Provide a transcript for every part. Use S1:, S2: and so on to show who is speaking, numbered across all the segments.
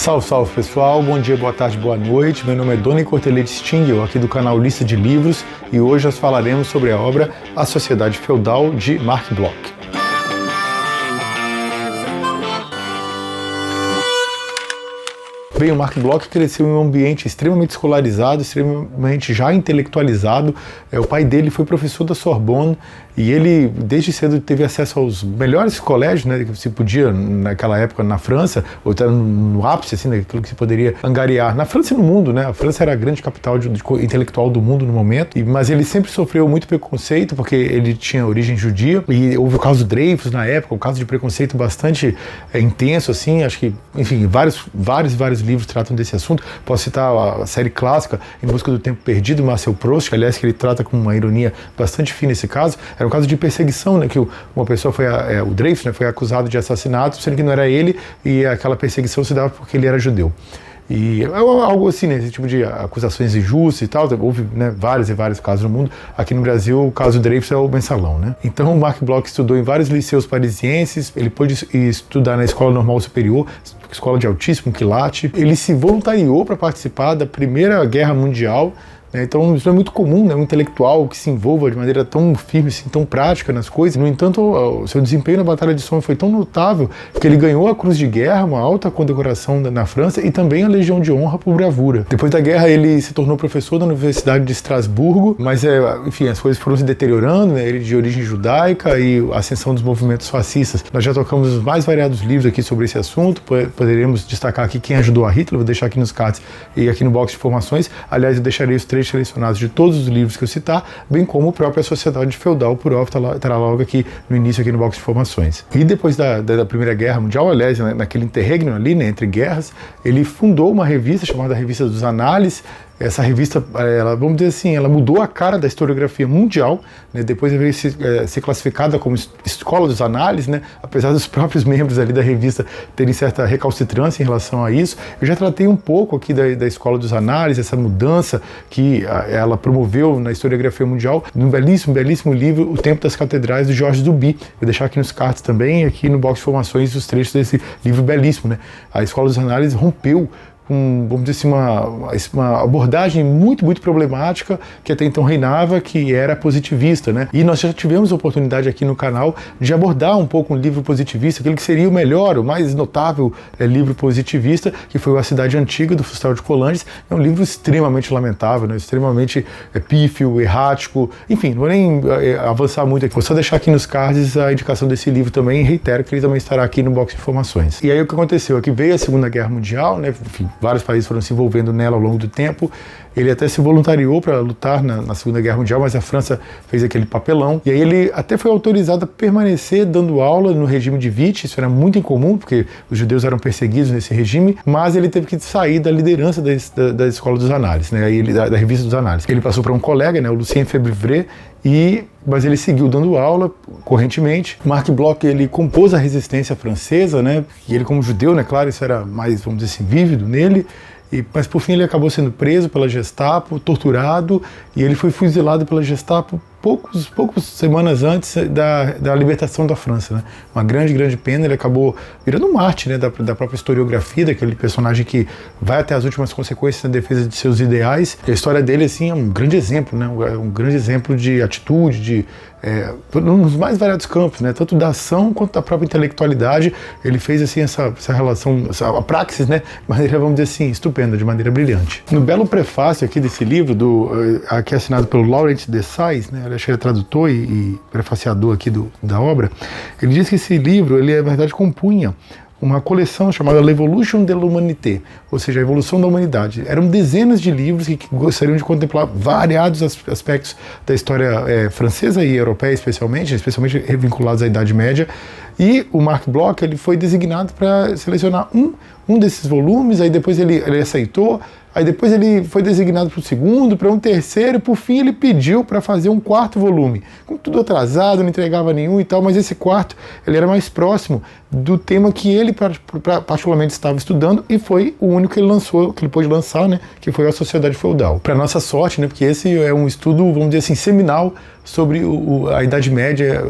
S1: Salve, salve pessoal, bom dia, boa tarde, boa noite. Meu nome é Doni Cortelete Stingel, aqui do canal Lista de Livros, e hoje nós falaremos sobre a obra A Sociedade Feudal, de Marc Bloch. Bem, o Marc Bloch cresceu em um ambiente extremamente escolarizado, extremamente já intelectualizado. O pai dele foi professor da Sorbonne e ele, desde cedo, teve acesso aos melhores colégios, né, que se podia, naquela época, na França, ou até no ápice, assim, daquilo que se poderia angariar. Na França e no mundo, né? A França era a grande capital intelectual do mundo no momento, mas ele sempre sofreu muito preconceito, porque ele tinha origem judia, e houve o caso Dreyfus na época, um caso de preconceito bastante intenso, assim, acho que, enfim, vários livros tratam desse assunto. Posso citar a série clássica Em Busca do Tempo Perdido, Marcel Proust, que, aliás, que ele trata com uma ironia bastante fina esse caso. Era um caso de perseguição, né, que uma pessoa o Dreyfus, né, foi acusado de assassinato, sendo que não era ele, e aquela perseguição se dava porque ele era judeu. E algo assim, né, esse tipo de acusações injustas e tal, houve, né, vários casos no mundo. Aqui no Brasil, o caso Dreyfus é o mensalão, né? Então, o Marc Bloch estudou em vários liceus parisienses, ele pôde estudar na Escola Normal Superior, escola de altíssimo quilate. Ele se voluntariou para participar da Primeira Guerra Mundial. Então isso é muito comum, né? Um intelectual que se envolva de maneira tão firme, assim, tão prática nas coisas. No entanto, o seu desempenho na Batalha de Somme foi tão notável que ele ganhou a Cruz de Guerra, uma alta condecoração na França, e também a Legião de Honra por bravura. Depois da guerra, ele se tornou professor da Universidade de Estrasburgo, mas, enfim, as coisas foram se deteriorando, né? Ele de origem judaica e a ascensão dos movimentos fascistas. Nós já tocamos os mais variados livros aqui sobre esse assunto, poderemos destacar aqui quem ajudou a Hitler, vou deixar aqui nos cards e aqui no box de informações. Aliás, eu deixarei os trechos selecionados de todos os livros que eu citar, bem como a própria Sociedade Feudal por Orff, estará logo aqui no início, aqui no box de informações. E depois da Primeira Guerra Mundial, aliás, naquele interregno ali, né, entre guerras, ele fundou uma revista chamada Revista dos Análises. Essa revista, vamos dizer assim, ela mudou a cara da historiografia mundial, né? Depois veio ser classificada como Escola dos Análises, né? Apesar dos próprios membros ali da revista terem certa recalcitrância em relação a isso. Eu já tratei um pouco aqui da Escola dos Análises, essa mudança que ela promoveu na historiografia mundial, num belíssimo livro, O Tempo das Catedrais, do Georges Duby. Vou deixar aqui nos cards também, aqui no box de informações, os trechos desse livro belíssimo, né? A Escola dos Análises rompeu vamos dizer assim, uma abordagem muito problemática que até então reinava, que era positivista, né? E nós já tivemos a oportunidade aqui no canal de abordar um pouco um livro positivista, aquele que seria o melhor, o mais notável livro positivista, que foi A Cidade Antiga, do Fustel de Coulanges. É um livro extremamente lamentável, né? Extremamente pífio, errático, enfim, não vou nem avançar muito aqui, vou só deixar aqui nos cards a indicação desse livro também, e reitero que ele também estará aqui no box de informações. E aí o que aconteceu é que veio a Segunda Guerra Mundial, né? Enfim, vários países foram se envolvendo nela ao longo do tempo. Ele até se voluntariou para lutar na Segunda Guerra Mundial, mas a França fez aquele papelão. E aí ele até foi autorizado a permanecer dando aula no regime de Vichy. Isso era muito incomum, porque os judeus eram perseguidos nesse regime, mas ele teve que sair da liderança da Escola dos Análises, né? Da Revista dos Análises. Ele passou para um colega, né, o Lucien Febvre, mas ele seguiu dando aula correntemente. Marc Bloch, ele compôs a resistência francesa, né? E ele, como judeu, né, claro, isso era mais, vamos dizer assim, vívido nele. Mas por fim ele acabou sendo preso pela Gestapo, torturado, e ele foi fuzilado pela Gestapo poucas semanas antes da libertação da França, né? Uma grande pena. Ele acabou virando um mártir, né, da própria historiografia, daquele personagem que vai até as últimas consequências na defesa de seus ideais. E a história dele, assim, é um grande exemplo, né? Um grande exemplo de atitude, nos mais variados campos, né? Tanto da ação quanto da própria intelectualidade. Ele fez, assim, essa relação, a praxis, né, de maneira, vamos dizer assim, estupenda, de maneira brilhante. No belo prefácio aqui desse livro, aqui assinado pelo Laurent Dessais, né, ele é tradutor e prefaciador aqui da obra, ele diz que esse livro, ele, na verdade, compunha uma coleção chamada L'Evolution de l'Humanité, ou seja, a evolução da humanidade. Eram dezenas de livros que gostariam de contemplar variados aspectos da história francesa e europeia, especialmente vinculados à Idade Média. E o Marc Bloch, ele foi designado para selecionar um desses volumes. Aí depois ele aceitou. Aí depois ele foi designado para o segundo, para um terceiro, e por fim ele pediu para fazer um quarto volume. Com tudo atrasado, não entregava nenhum e tal, mas esse quarto ele era mais próximo do tema que ele particularmente estava estudando, e foi o único que ele lançou, que ele pôde lançar, né, que foi A Sociedade Feudal. Para nossa sorte, né, porque esse é um estudo, vamos dizer assim, seminal sobre a Idade Média,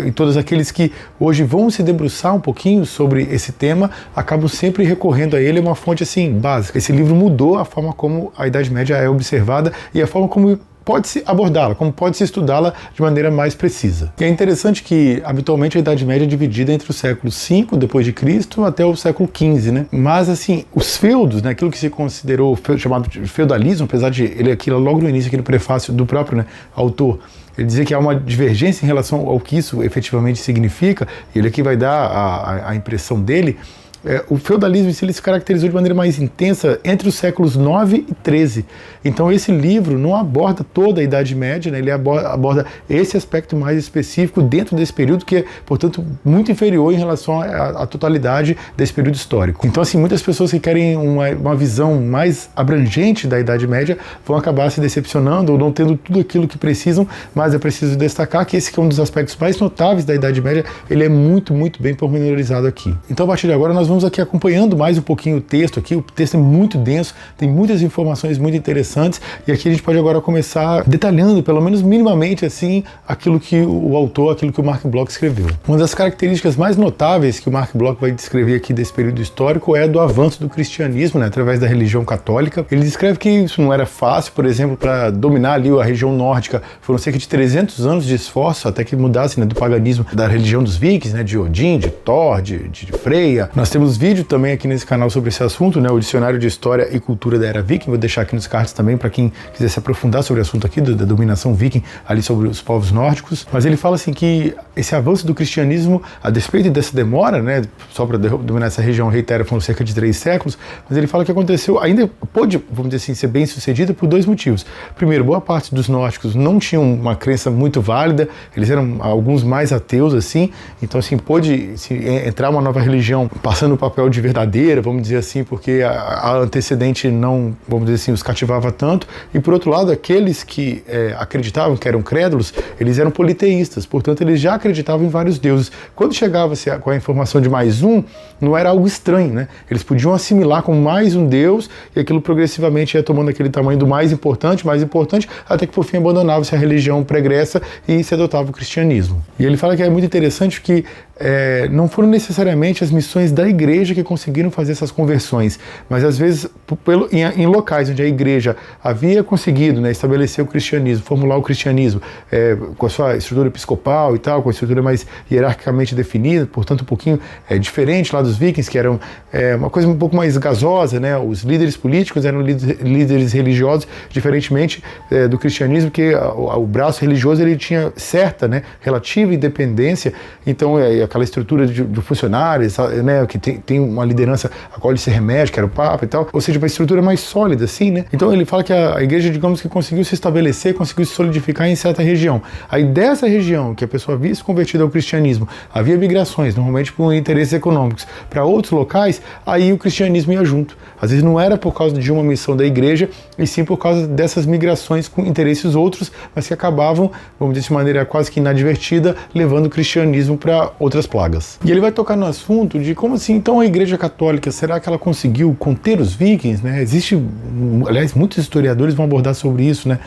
S1: e todos aqueles que hoje vão se debruçar um pouquinho sobre esse tema, acabam sempre recorrendo a ele, é uma fonte assim básica. Esse livro mudou a forma como a Idade Média é observada e a forma como pode-se abordá-la, como pode-se estudá-la de maneira mais precisa. E é interessante que, habitualmente, a Idade Média é dividida entre o século V depois de Cristo até o século XV, né? Mas, assim, os feudos, né, aquilo que se considerou chamado de feudalismo, apesar de ele aqui logo no início, aqui no prefácio do próprio, né, autor, ele dizia que há uma divergência em relação ao que isso efetivamente significa, e ele aqui vai dar a impressão dele. O feudalismo em si, ele se caracterizou de maneira mais intensa entre os séculos 9 e 13. Então esse livro não aborda toda a Idade Média, né? Ele aborda esse aspecto mais específico dentro desse período, que é, portanto, muito inferior em relação à totalidade desse período histórico. Então, assim, muitas pessoas que querem uma visão mais abrangente da Idade Média vão acabar se decepcionando ou não tendo tudo aquilo que precisam, mas é preciso destacar que esse que é um dos aspectos mais notáveis da Idade Média, ele é muito, muito bem pormenorizado aqui. Então, a partir de agora, nós vamos aqui acompanhando mais um pouquinho o texto aqui. O texto é muito denso, tem muitas informações muito interessantes, e aqui a gente pode agora começar detalhando, pelo menos minimamente assim, aquilo que o autor, aquilo que o Mark Bloch escreveu. Uma das características mais notáveis que o Mark Bloch vai descrever aqui desse período histórico é do avanço do cristianismo, né, através da religião católica. Ele descreve que isso não era fácil, por exemplo, para dominar ali a região nórdica, foram cerca de 300 anos de esforço até que mudasse, né, do paganismo da religião dos vikings, né, de Odin, de Thor, de Freya. Nós temos vídeo também aqui nesse canal sobre esse assunto, né, o Dicionário de História e Cultura da Era Viking, vou deixar aqui nos cards também para quem quiser se aprofundar sobre o assunto aqui da dominação viking, ali sobre os povos nórdicos. Mas ele fala assim que esse avanço do cristianismo, a despeito dessa demora, né, só para dominar essa região, reitera, foram cerca de 3 séculos, mas ele fala que aconteceu, ainda pôde, vamos dizer assim, ser bem sucedida por 2 motivos. Primeiro, boa parte dos nórdicos não tinham uma crença muito válida, eles eram alguns mais ateus, assim, então assim, pôde entrar uma nova religião passando o papel de verdadeira, vamos dizer assim, porque a antecedente não, vamos dizer assim, os cativava tanto, e por outro lado, aqueles que acreditavam, que eram crédulos, eles eram politeístas, portanto eles já acreditavam em vários deuses. Quando chegava-se com a informação de mais um, não era algo estranho, né? Eles podiam assimilar como mais um deus, e aquilo progressivamente ia tomando aquele tamanho do mais importante, até que por fim abandonava-se a religião pregressa e se adotava o cristianismo. E ele fala que é muito interessante que não foram necessariamente as missões da igreja que conseguiram fazer essas conversões, mas às vezes em locais onde a igreja havia conseguido, né, estabelecer o cristianismo, formular o cristianismo com a sua estrutura episcopal e tal, com a estrutura mais hierarquicamente definida, portanto um pouquinho diferente lá dos vikings, que eram uma coisa um pouco mais gasosa, né? Os líderes políticos eram líderes religiosos, diferentemente do cristianismo, que o braço religioso ele tinha certa, né, relativa independência. Então aquela estrutura de funcionários, né, que tem uma liderança a qual ele se remete, que era o Papa e tal, ou seja, uma estrutura mais sólida, assim, né? Então ele fala que a igreja, digamos que conseguiu se estabelecer, conseguiu se solidificar em certa região. Aí dessa região, que a pessoa havia se convertido ao cristianismo, havia migrações, normalmente por interesses econômicos, para outros locais, aí o cristianismo ia junto. Às vezes não era por causa de uma missão da igreja, e sim por causa dessas migrações com interesses outros, mas que acabavam, vamos dizer de maneira quase que inadvertida, levando o cristianismo para outras plagas. E ele vai tocar no assunto de como assim, então a Igreja Católica, será que ela conseguiu conter os vikings, né? Aliás, muitos historiadores vão abordar sobre isso, né?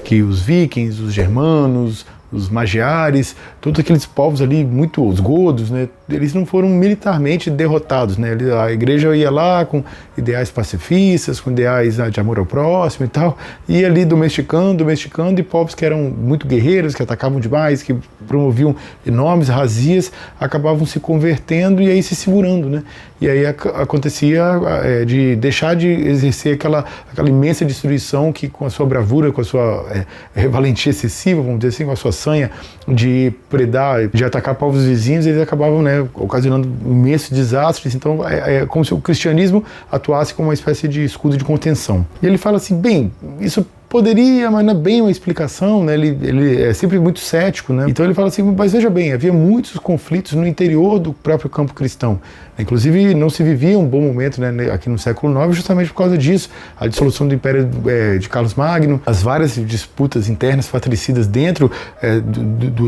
S1: Que os vikings, os germanos, os magiares, todos aqueles povos ali, os godos, né, eles não foram militarmente derrotados, né? A igreja ia lá com ideais pacifistas, com ideais de amor ao próximo e tal, ia ali domesticando, e povos que eram muito guerreiros, que atacavam demais, que promoviam enormes razias, acabavam se convertendo e aí se segurando, né? E aí acontecia de deixar de exercer aquela imensa destruição que, com a sua bravura, com a sua valentia excessiva, vamos dizer assim, com a sua sanha de predar, de atacar povos vizinhos, eles acabavam, né, ocasionando imensos desastres. Então é como se o cristianismo atuasse como uma espécie de escudo de contenção. E ele fala assim, bem, isso poderia, mas não é bem uma explicação, né? Ele é sempre muito cético, né? Então ele fala assim, mas veja bem, havia muitos conflitos no interior do próprio campo cristão. Inclusive não se vivia um bom momento, né, aqui no século IX, justamente por causa disso. A dissolução do Império de Carlos Magno, as várias disputas internas patricidas dentro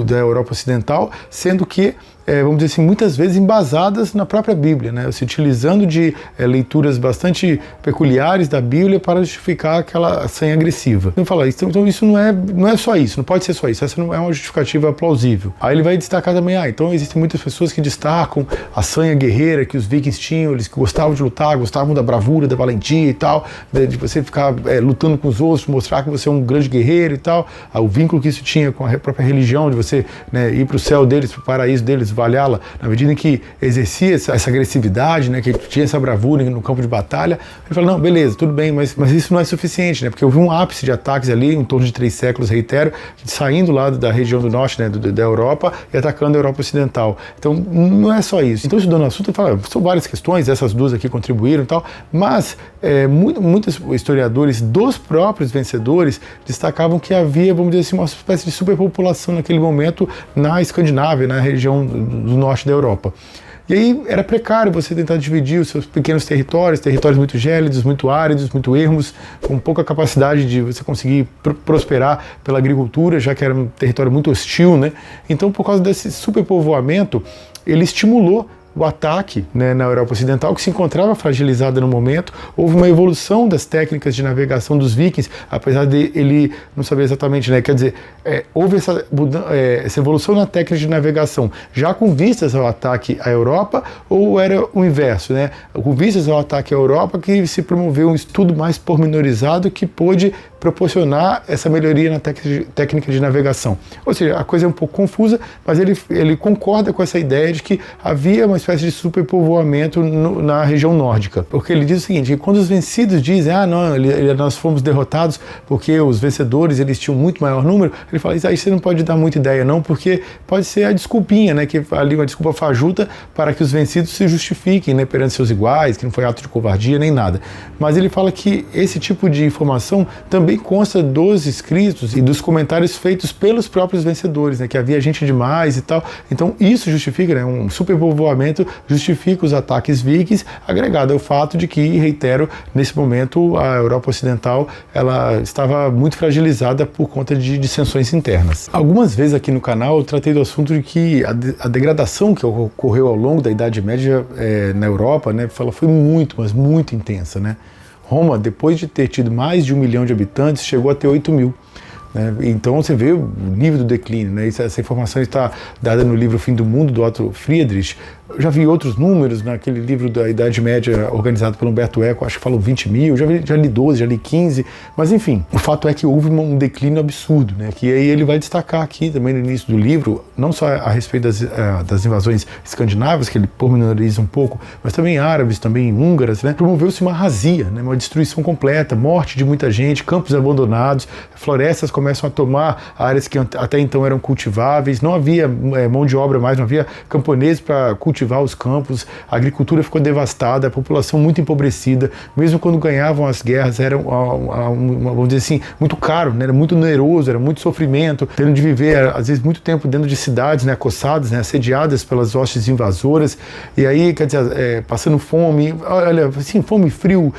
S1: da Europa Ocidental, sendo que vamos dizer assim, muitas vezes embasadas na própria Bíblia, né? Se utilizando de leituras bastante peculiares da Bíblia para justificar aquela sanha agressiva. Então fala, então isso não é só isso, não pode ser só isso, essa não é uma justificativa plausível. Aí ele vai destacar também, então existem muitas pessoas que destacam a sanha guerreira que os vikings tinham, eles gostavam de lutar, gostavam da bravura, da valentia e tal, de você ficar lutando com os outros, mostrar que você é um grande guerreiro e tal, o vínculo que isso tinha com a própria religião, de você, né, ir para o céu deles, para o paraíso deles, Valhalla, na medida em que exercia essa agressividade, né, que tinha essa bravura no campo de batalha. Ele fala, não, beleza, tudo bem, mas isso não é suficiente, né, porque houve um ápice de ataques ali, em torno de 3 séculos, reitero, saindo lá da região do norte, né, da Europa e atacando a Europa Ocidental. Então, não é só isso. Então, estudando o assunto, fala, são várias questões, essas duas aqui contribuíram e tal, mas muitos historiadores dos próprios vencedores destacavam que havia, vamos dizer assim, uma espécie de superpopulação naquele momento na Escandinávia, na região do norte da Europa. E aí era precário você tentar dividir os seus pequenos territórios muito gélidos, muito áridos, muito ermos, com pouca capacidade de você conseguir prosperar pela agricultura, já que era um território muito hostil, né? Então, por causa desse superpovoamento, ele estimulou o ataque, né, na Europa Ocidental, que se encontrava fragilizada no momento. Houve uma evolução das técnicas de navegação dos vikings, apesar de ele não saber exatamente, né, quer dizer, houve essa evolução na técnica de navegação, já com vistas ao ataque à Europa, ou era o inverso, né, com vistas ao ataque à Europa que se promoveu um estudo mais pormenorizado que pôde proporcionar essa melhoria na técnica de navegação. Ou seja, a coisa é um pouco confusa, mas ele concorda com essa ideia de que havia uma espécie de superpovoamento na região nórdica. Porque ele diz o seguinte, que quando os vencidos dizem, não, nós fomos derrotados porque os vencedores eles tinham muito maior número, ele fala, isso aí você não pode dar muita ideia não, porque pode ser a desculpinha, né, que ali uma desculpa fajuta para que os vencidos se justifiquem, né, perante seus iguais, que não foi ato de covardia nem nada. Mas ele fala que esse tipo de informação também consta dos escritos e dos comentários feitos pelos próprios vencedores, né, que havia gente demais e tal. Então isso justifica, né, um superpovoamento justifica os ataques vikings, agregado ao fato de que, reitero, nesse momento a Europa Ocidental ela estava muito fragilizada por conta de dissensões internas. Algumas vezes aqui no canal eu tratei do assunto de que a degradação que ocorreu ao longo da Idade Média na Europa, né, foi muito, mas muito intensa, né? Roma, depois de ter tido mais de 1 milhão de habitantes, chegou a ter 8 mil. Né? Então você vê o nível do declínio, né? Essa informação está dada no livro Fim do Mundo, do Otto Friedrich. Eu já vi outros números naquele livro da Idade Média organizado pelo Humberto Eco, acho que falam 20 mil, já li 12, já li 15, mas enfim, o fato é que houve um declínio absurdo, né? Que aí ele vai destacar aqui também no início do livro, não só a respeito das invasões escandinavas, que ele pormenoriza um pouco, mas também árabes, também húngaras, né? Promoveu-se uma razia, né? Uma destruição completa, morte de muita gente, campos abandonados, florestas começam a tomar áreas que até então eram cultiváveis, não havia mão de obra mais, não havia camponeses para cultivar os campos, a agricultura ficou devastada, a população muito empobrecida, mesmo quando ganhavam as guerras, era vamos dizer assim, muito caro, né? Era muito oneroso, era muito sofrimento, tendo de viver, às vezes, muito tempo dentro de cidades, né, acossadas, né, assediadas pelas hostes invasoras, e aí, quer dizer, passando fome, olha, assim, fome e frio,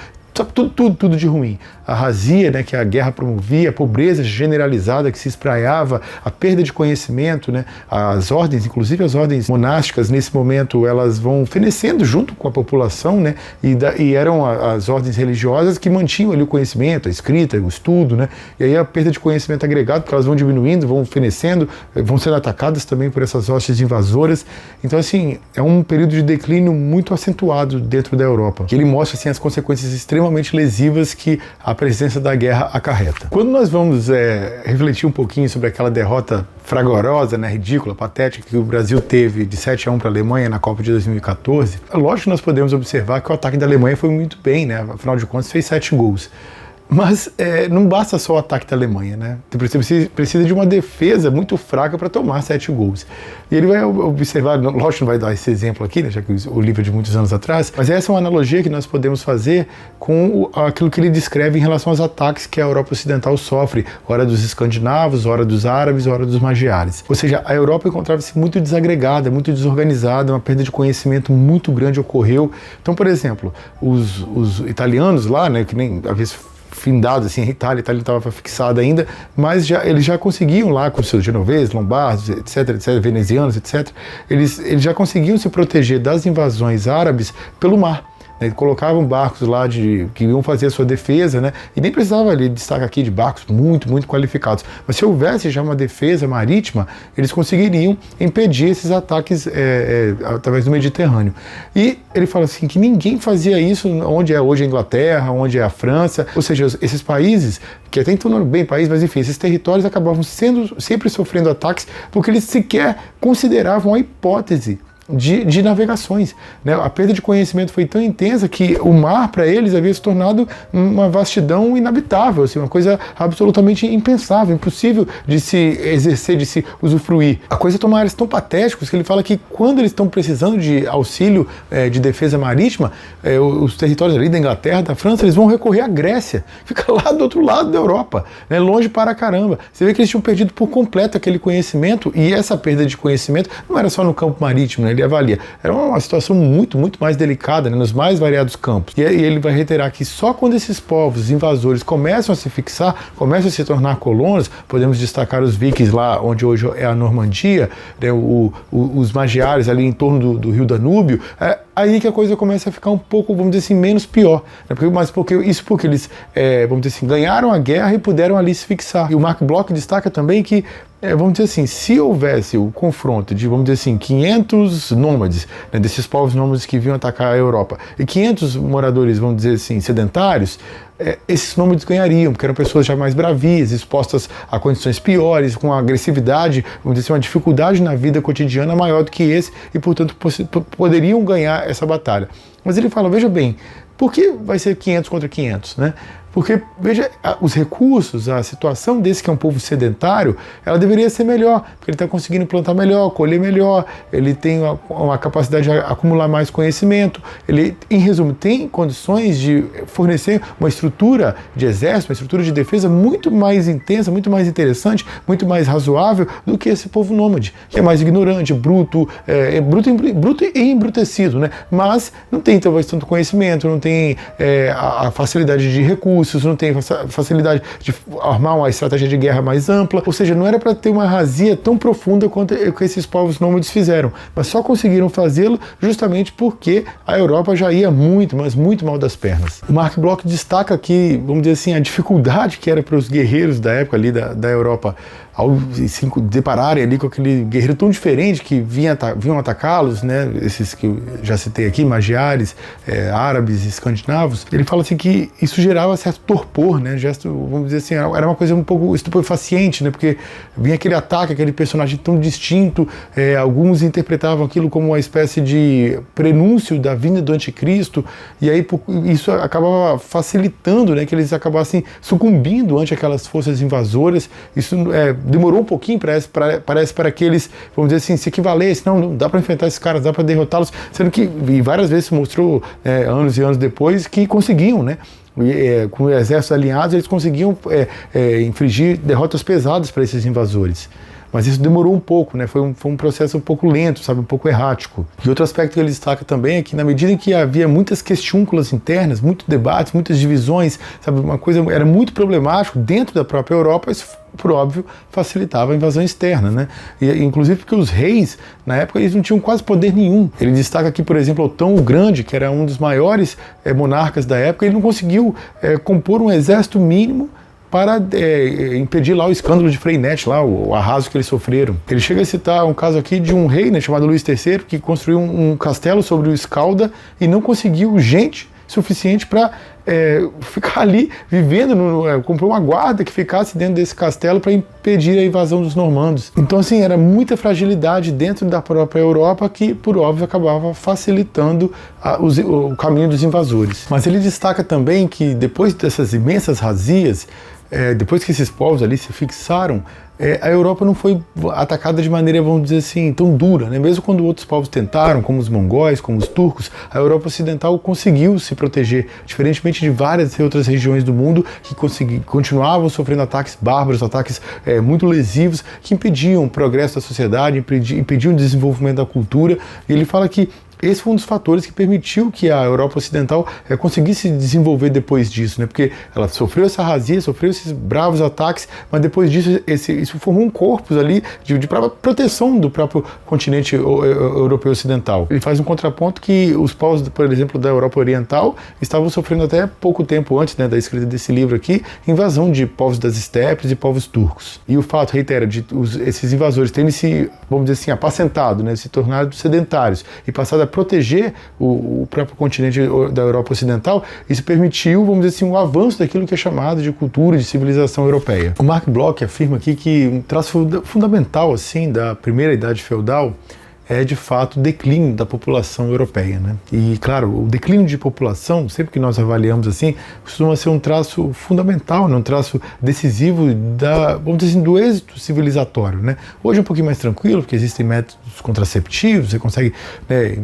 S1: tudo de ruim. A razia, né, que a guerra promovia, a pobreza generalizada que se espraiava, a perda de conhecimento, né, as ordens, inclusive as ordens monásticas, nesse momento, elas vão fenecendo junto com a população, né, e eram as ordens religiosas que mantinham ali o conhecimento, a escrita, o estudo, né, e aí a perda de conhecimento agregado, porque elas vão diminuindo, vão fenecendo, vão sendo atacadas também por essas hostes invasoras. Então, assim, é um período de declínio muito acentuado dentro da Europa, que ele mostra, assim, as consequências extremamente lesivas que a presença da guerra acarreta. Quando nós vamos refletir um pouquinho sobre aquela derrota fragorosa, né, ridícula, patética que o Brasil teve de 7-1 para a Alemanha na Copa de 2014, é lógico que nós podemos observar que o ataque da Alemanha foi muito bem, né, afinal de contas fez 7 gols. Mas não basta só o ataque da Alemanha, né? Precisa de uma defesa muito fraca para tomar 7 gols. E ele vai observar, lógico que não vai dar esse exemplo aqui, né, já que o livro é de muitos anos atrás, mas essa é uma analogia que nós podemos fazer com aquilo que ele descreve em relação aos ataques que a Europa Ocidental sofre, ora dos escandinavos, ora dos árabes, ora dos magiares. Ou seja, a Europa encontrava-se muito desagregada, muito desorganizada, uma perda de conhecimento muito grande ocorreu. Então, por exemplo, os italianos lá, né, que nem às vezes findados, assim, a Itália estava fixada ainda, mas eles já conseguiam lá, com seus genoveses, lombardos, etc, venezianos, etc, eles já conseguiam se proteger das invasões árabes pelo mar. Colocavam barcos lá que iam fazer a sua defesa, né? E nem precisava ali destacar aqui de barcos muito qualificados. Mas se houvesse já uma defesa marítima, eles conseguiriam impedir esses ataques através do Mediterrâneo. E ele fala assim que ninguém fazia isso onde é hoje a Inglaterra, onde é a França, ou seja, esses países, que até então não eram bem países, mas enfim, esses territórios acabavam sempre sofrendo ataques porque eles sequer consideravam a hipótese de navegações, né? A perda de conhecimento foi tão intensa que o mar para eles havia se tornado uma vastidão inabitável, assim, uma coisa absolutamente impensável, impossível de se exercer, de se usufruir. A coisa toma áreas tão patéticas que ele fala que quando eles estão precisando de auxílio de defesa marítima, os territórios ali da Inglaterra, da França, eles vão recorrer à Grécia, fica lá do outro lado da Europa, né? Longe para caramba. Você vê que eles tinham perdido por completo aquele conhecimento, e essa perda de conhecimento não era só no campo marítimo, né? Ele avalia. Era uma situação muito mais delicada, né, nos mais variados campos. E ele vai reiterar que só quando esses povos invasores começam a se fixar, começam a se tornar colonos, podemos destacar os vikings lá, onde hoje é a Normandia, né, os magiares ali em torno do rio Danúbio, aí que a coisa começa a ficar um pouco, vamos dizer assim, menos pior. Né, porque eles, vamos dizer assim, ganharam a guerra e puderam ali se fixar. E o Mark Bloch destaca também que vamos dizer assim, se houvesse o confronto de, vamos dizer assim, 500 nômades, né, desses povos nômades que vinham atacar a Europa, e 500 moradores, vamos dizer assim, sedentários, esses nômades ganhariam, porque eram pessoas já mais bravias, expostas a condições piores, com agressividade, vamos dizer assim, uma dificuldade na vida cotidiana maior do que esse, e, portanto, poderiam ganhar essa batalha. Mas ele fala, veja bem, por que vai ser 500 contra 500, né? Porque, veja, os recursos, a situação desse que é um povo sedentário, ela deveria ser melhor, porque ele está conseguindo plantar melhor, colher melhor, ele tem uma capacidade de acumular mais conhecimento, ele, em resumo, tem condições de fornecer uma estrutura de exército, uma estrutura de defesa muito mais intensa, muito mais interessante, muito mais razoável do que esse povo nômade, que é mais ignorante, bruto e embrutecido, né? Mas não tem talvez tanto conhecimento, não tem a facilidade de recursos, não tem facilidade de armar uma estratégia de guerra mais ampla, ou seja, não era para ter uma razia tão profunda quanto que esses povos nômades fizeram, mas só conseguiram fazê-lo justamente porque a Europa já ia mas muito mal das pernas. O Mark Bloch destaca aqui, vamos dizer assim, a dificuldade que era para os guerreiros da época ali da Europa ao se depararem ali com aquele guerreiro tão diferente que vinham atacá-los, né, esses que eu já citei aqui, magiares, árabes, escandinavos. Ele fala assim que isso gerava certo torpor, né, gesto, vamos dizer assim, era uma coisa um pouco estupefaciente, né, porque vinha aquele ataque, aquele personagem tão distinto, alguns interpretavam aquilo como uma espécie de prenúncio da vinda do anticristo, e aí isso acabava facilitando, né, que eles acabassem sucumbindo ante aquelas forças invasoras. Isso demorou um pouquinho, parece para que eles, vamos dizer assim, se equivalessem. Não dá para enfrentar esses caras, dá para derrotá-los, sendo que várias vezes se mostrou, anos e anos depois, que conseguiam, né? Com exércitos alinhados, eles conseguiam infligir derrotas pesadas para esses invasores. Mas isso demorou um pouco, né? Foi um processo um pouco lento, sabe? Um pouco errático. E outro aspecto que ele destaca também é que, na medida em que havia muitas questiúnculas internas, muitos debates, muitas divisões, sabe? Uma coisa era muito problemático dentro da própria Europa, isso, por óbvio, facilitava a invasão externa, né? E, inclusive porque os reis, na época, eles não tinham quase poder nenhum. Ele destaca aqui, por exemplo, Otão o Grande, que era um dos maiores monarcas da época, ele não conseguiu compor um exército mínimo para impedir lá o escândalo de Freinet, lá, o arraso que eles sofreram. Ele chega a citar um caso aqui de um rei, né, chamado Luís III, que construiu um castelo sobre o Escalda e não conseguiu gente suficiente para ficar ali vivendo, comprou uma guarda que ficasse dentro desse castelo para impedir a invasão dos normandos. Então, assim, era muita fragilidade dentro da própria Europa que, por óbvio, acabava facilitando o caminho dos invasores. Mas ele destaca também que depois dessas imensas razias, depois que esses povos ali se fixaram, a Europa não foi atacada de maneira, vamos dizer assim, tão dura, né? Mesmo quando outros povos tentaram, como os mongóis, como os turcos, a Europa Ocidental conseguiu se proteger, diferentemente de várias outras regiões do mundo que continuavam sofrendo ataques bárbaros, ataques muito lesivos, que impediam o progresso da sociedade, impediam o desenvolvimento da cultura. E ele fala que Esse foi um dos fatores que permitiu que a Europa Ocidental conseguisse desenvolver depois disso, né? Porque ela sofreu essa razia, sofreu esses bravos ataques, mas depois disso isso formou um corpus ali de proteção do próprio continente europeu ocidental. Ele faz um contraponto que os povos, por exemplo, da Europa Oriental estavam sofrendo até pouco tempo antes, né, da escrita desse livro aqui, invasão de povos das estepes e povos turcos. E o fato, reitera, de esses invasores terem se, vamos dizer assim, apacentado, né, se tornado sedentários e passado a proteger o próprio continente da Europa Ocidental, isso permitiu, vamos dizer assim, um avanço daquilo que é chamado de cultura, de civilização europeia. O Marc Bloch afirma aqui que um traço fundamental, assim, da primeira idade feudal é, de fato, o declínio da população europeia, né? E, claro, o declínio de população, sempre que nós avaliamos assim, costuma ser um traço fundamental, né? Um traço decisivo vamos dizer assim, do êxito civilizatório, né? Hoje é um pouquinho mais tranquilo, porque existem métodos contraceptivos, você consegue, né,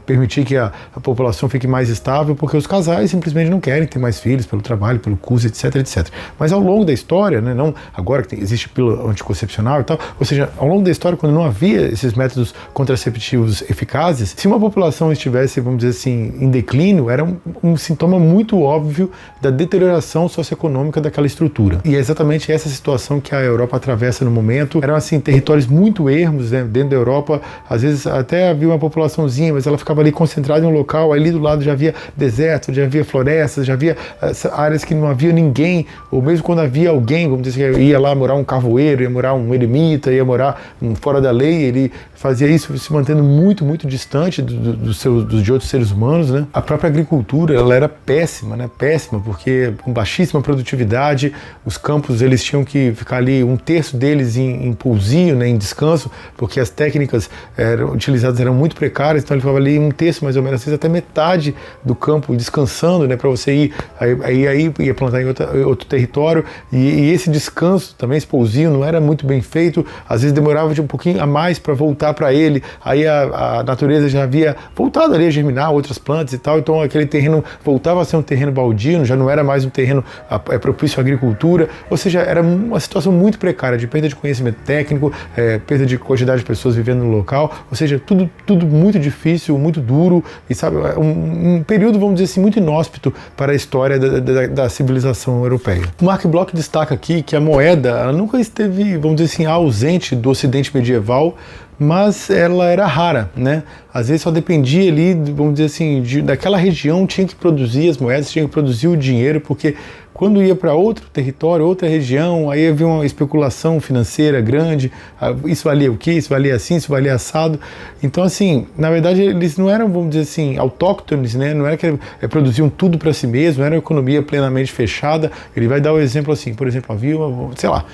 S1: permitir que a população fique mais estável, porque os casais simplesmente não querem ter mais filhos pelo trabalho, pelo custo, etc, etc. Mas ao longo da história, né, não agora que existe pílula anticoncepcional e tal, ou seja, ao longo da história, quando não havia esses métodos contraceptivos eficazes, se uma população estivesse, vamos dizer assim, em declínio, era um sintoma muito óbvio da deterioração socioeconômica daquela estrutura. E é exatamente essa situação que a Europa atravessa no momento. Eram, assim, territórios muito ermos, né, dentro da Europa. Às vezes até havia uma populaçãozinha, mas ela ficava ali concentrada em um local, ali do lado já havia deserto, já havia florestas, já havia áreas que não havia ninguém, ou mesmo quando havia alguém, vamos dizer, ia lá morar um carvoeiro, ia morar um eremita, ia morar fora da lei, ele fazia isso se mantendo muito, muito distante de outros seres humanos, né? A própria agricultura, ela era péssima, né? Péssima, porque com baixíssima produtividade, os campos, eles tinham que ficar ali, um terço deles em pousio, né? Em descanso, porque as técnicas utilizadas eram muito precárias, então ele ficava ali um terço, mais ou menos, às vezes até metade do campo descansando, né? Para você ir, aí ia plantar em outro território, e esse descanso também, esse pousio, não era muito bem feito, às vezes demorava de um pouquinho a mais para voltar para ele, aí a natureza já havia voltado ali a germinar outras plantas e tal, então aquele terreno voltava a ser um terreno baldio, já não era mais um terreno propício à agricultura, ou seja, era uma situação muito precária, de perda de conhecimento técnico, perda de quantidade de pessoas vivendo no local, ou seja, tudo muito difícil, muito duro, e sabe, um período, vamos dizer assim, muito inóspito para a história da civilização europeia. O Marc Bloch destaca aqui que a moeda, ela nunca esteve, vamos dizer assim, ausente do Ocidente medieval, mas ela era rara, né? Às vezes só dependia ali, vamos dizer assim, daquela região tinha que produzir as moedas, tinha que produzir o dinheiro, porque quando ia para outro território, outra região, aí havia uma especulação financeira grande, isso valia o quê? Isso valia assim, isso valia assado. Então, assim, na verdade, eles não eram, vamos dizer assim, autóctones, né? Não era que produziam tudo para si mesmo, não era uma economia plenamente fechada. Ele vai dar o exemplo assim, por exemplo, havia, sei lá,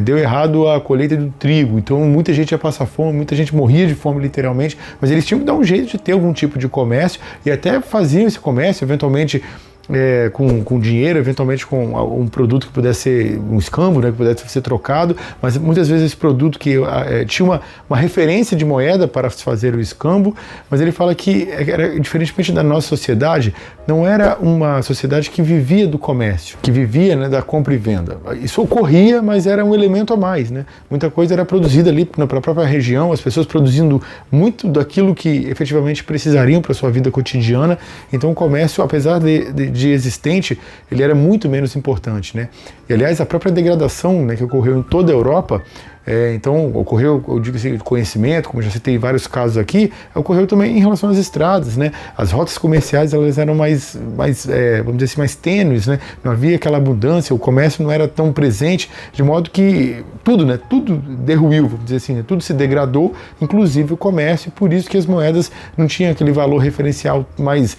S1: deu errado a colheita do trigo, então muita gente ia passar fome, muita gente morria de fome literalmente, mas eles tinham que dar um jeito de ter algum tipo de comércio e até faziam esse comércio, eventualmente, com dinheiro, eventualmente com um produto que pudesse ser um escambo, né, que pudesse ser trocado, mas muitas vezes esse produto que tinha uma referência de moeda para se fazer o escambo, mas ele fala que, diferentemente da nossa sociedade, não era uma sociedade que vivia do comércio, que vivia, né, da compra e venda. Isso ocorria, mas era um elemento a mais, né? Muita coisa era produzida ali na própria região, as pessoas produzindo muito daquilo que efetivamente precisariam para a sua vida cotidiana, então o comércio, apesar de existente, ele era muito menos importante, né? E aliás, a própria degradação, né, que ocorreu em toda a Europa, então ocorreu, eu digo assim, conhecimento, como já citei vários casos aqui, ocorreu também em relação às estradas, né? As rotas comerciais, elas eram mais vamos dizer assim, mais tênues, né? Não havia aquela abundância, o comércio não era tão presente, de modo que tudo, né? Tudo derruiu, vamos dizer assim, né? Tudo se degradou, inclusive o comércio, e por isso que as moedas não tinham aquele valor referencial mais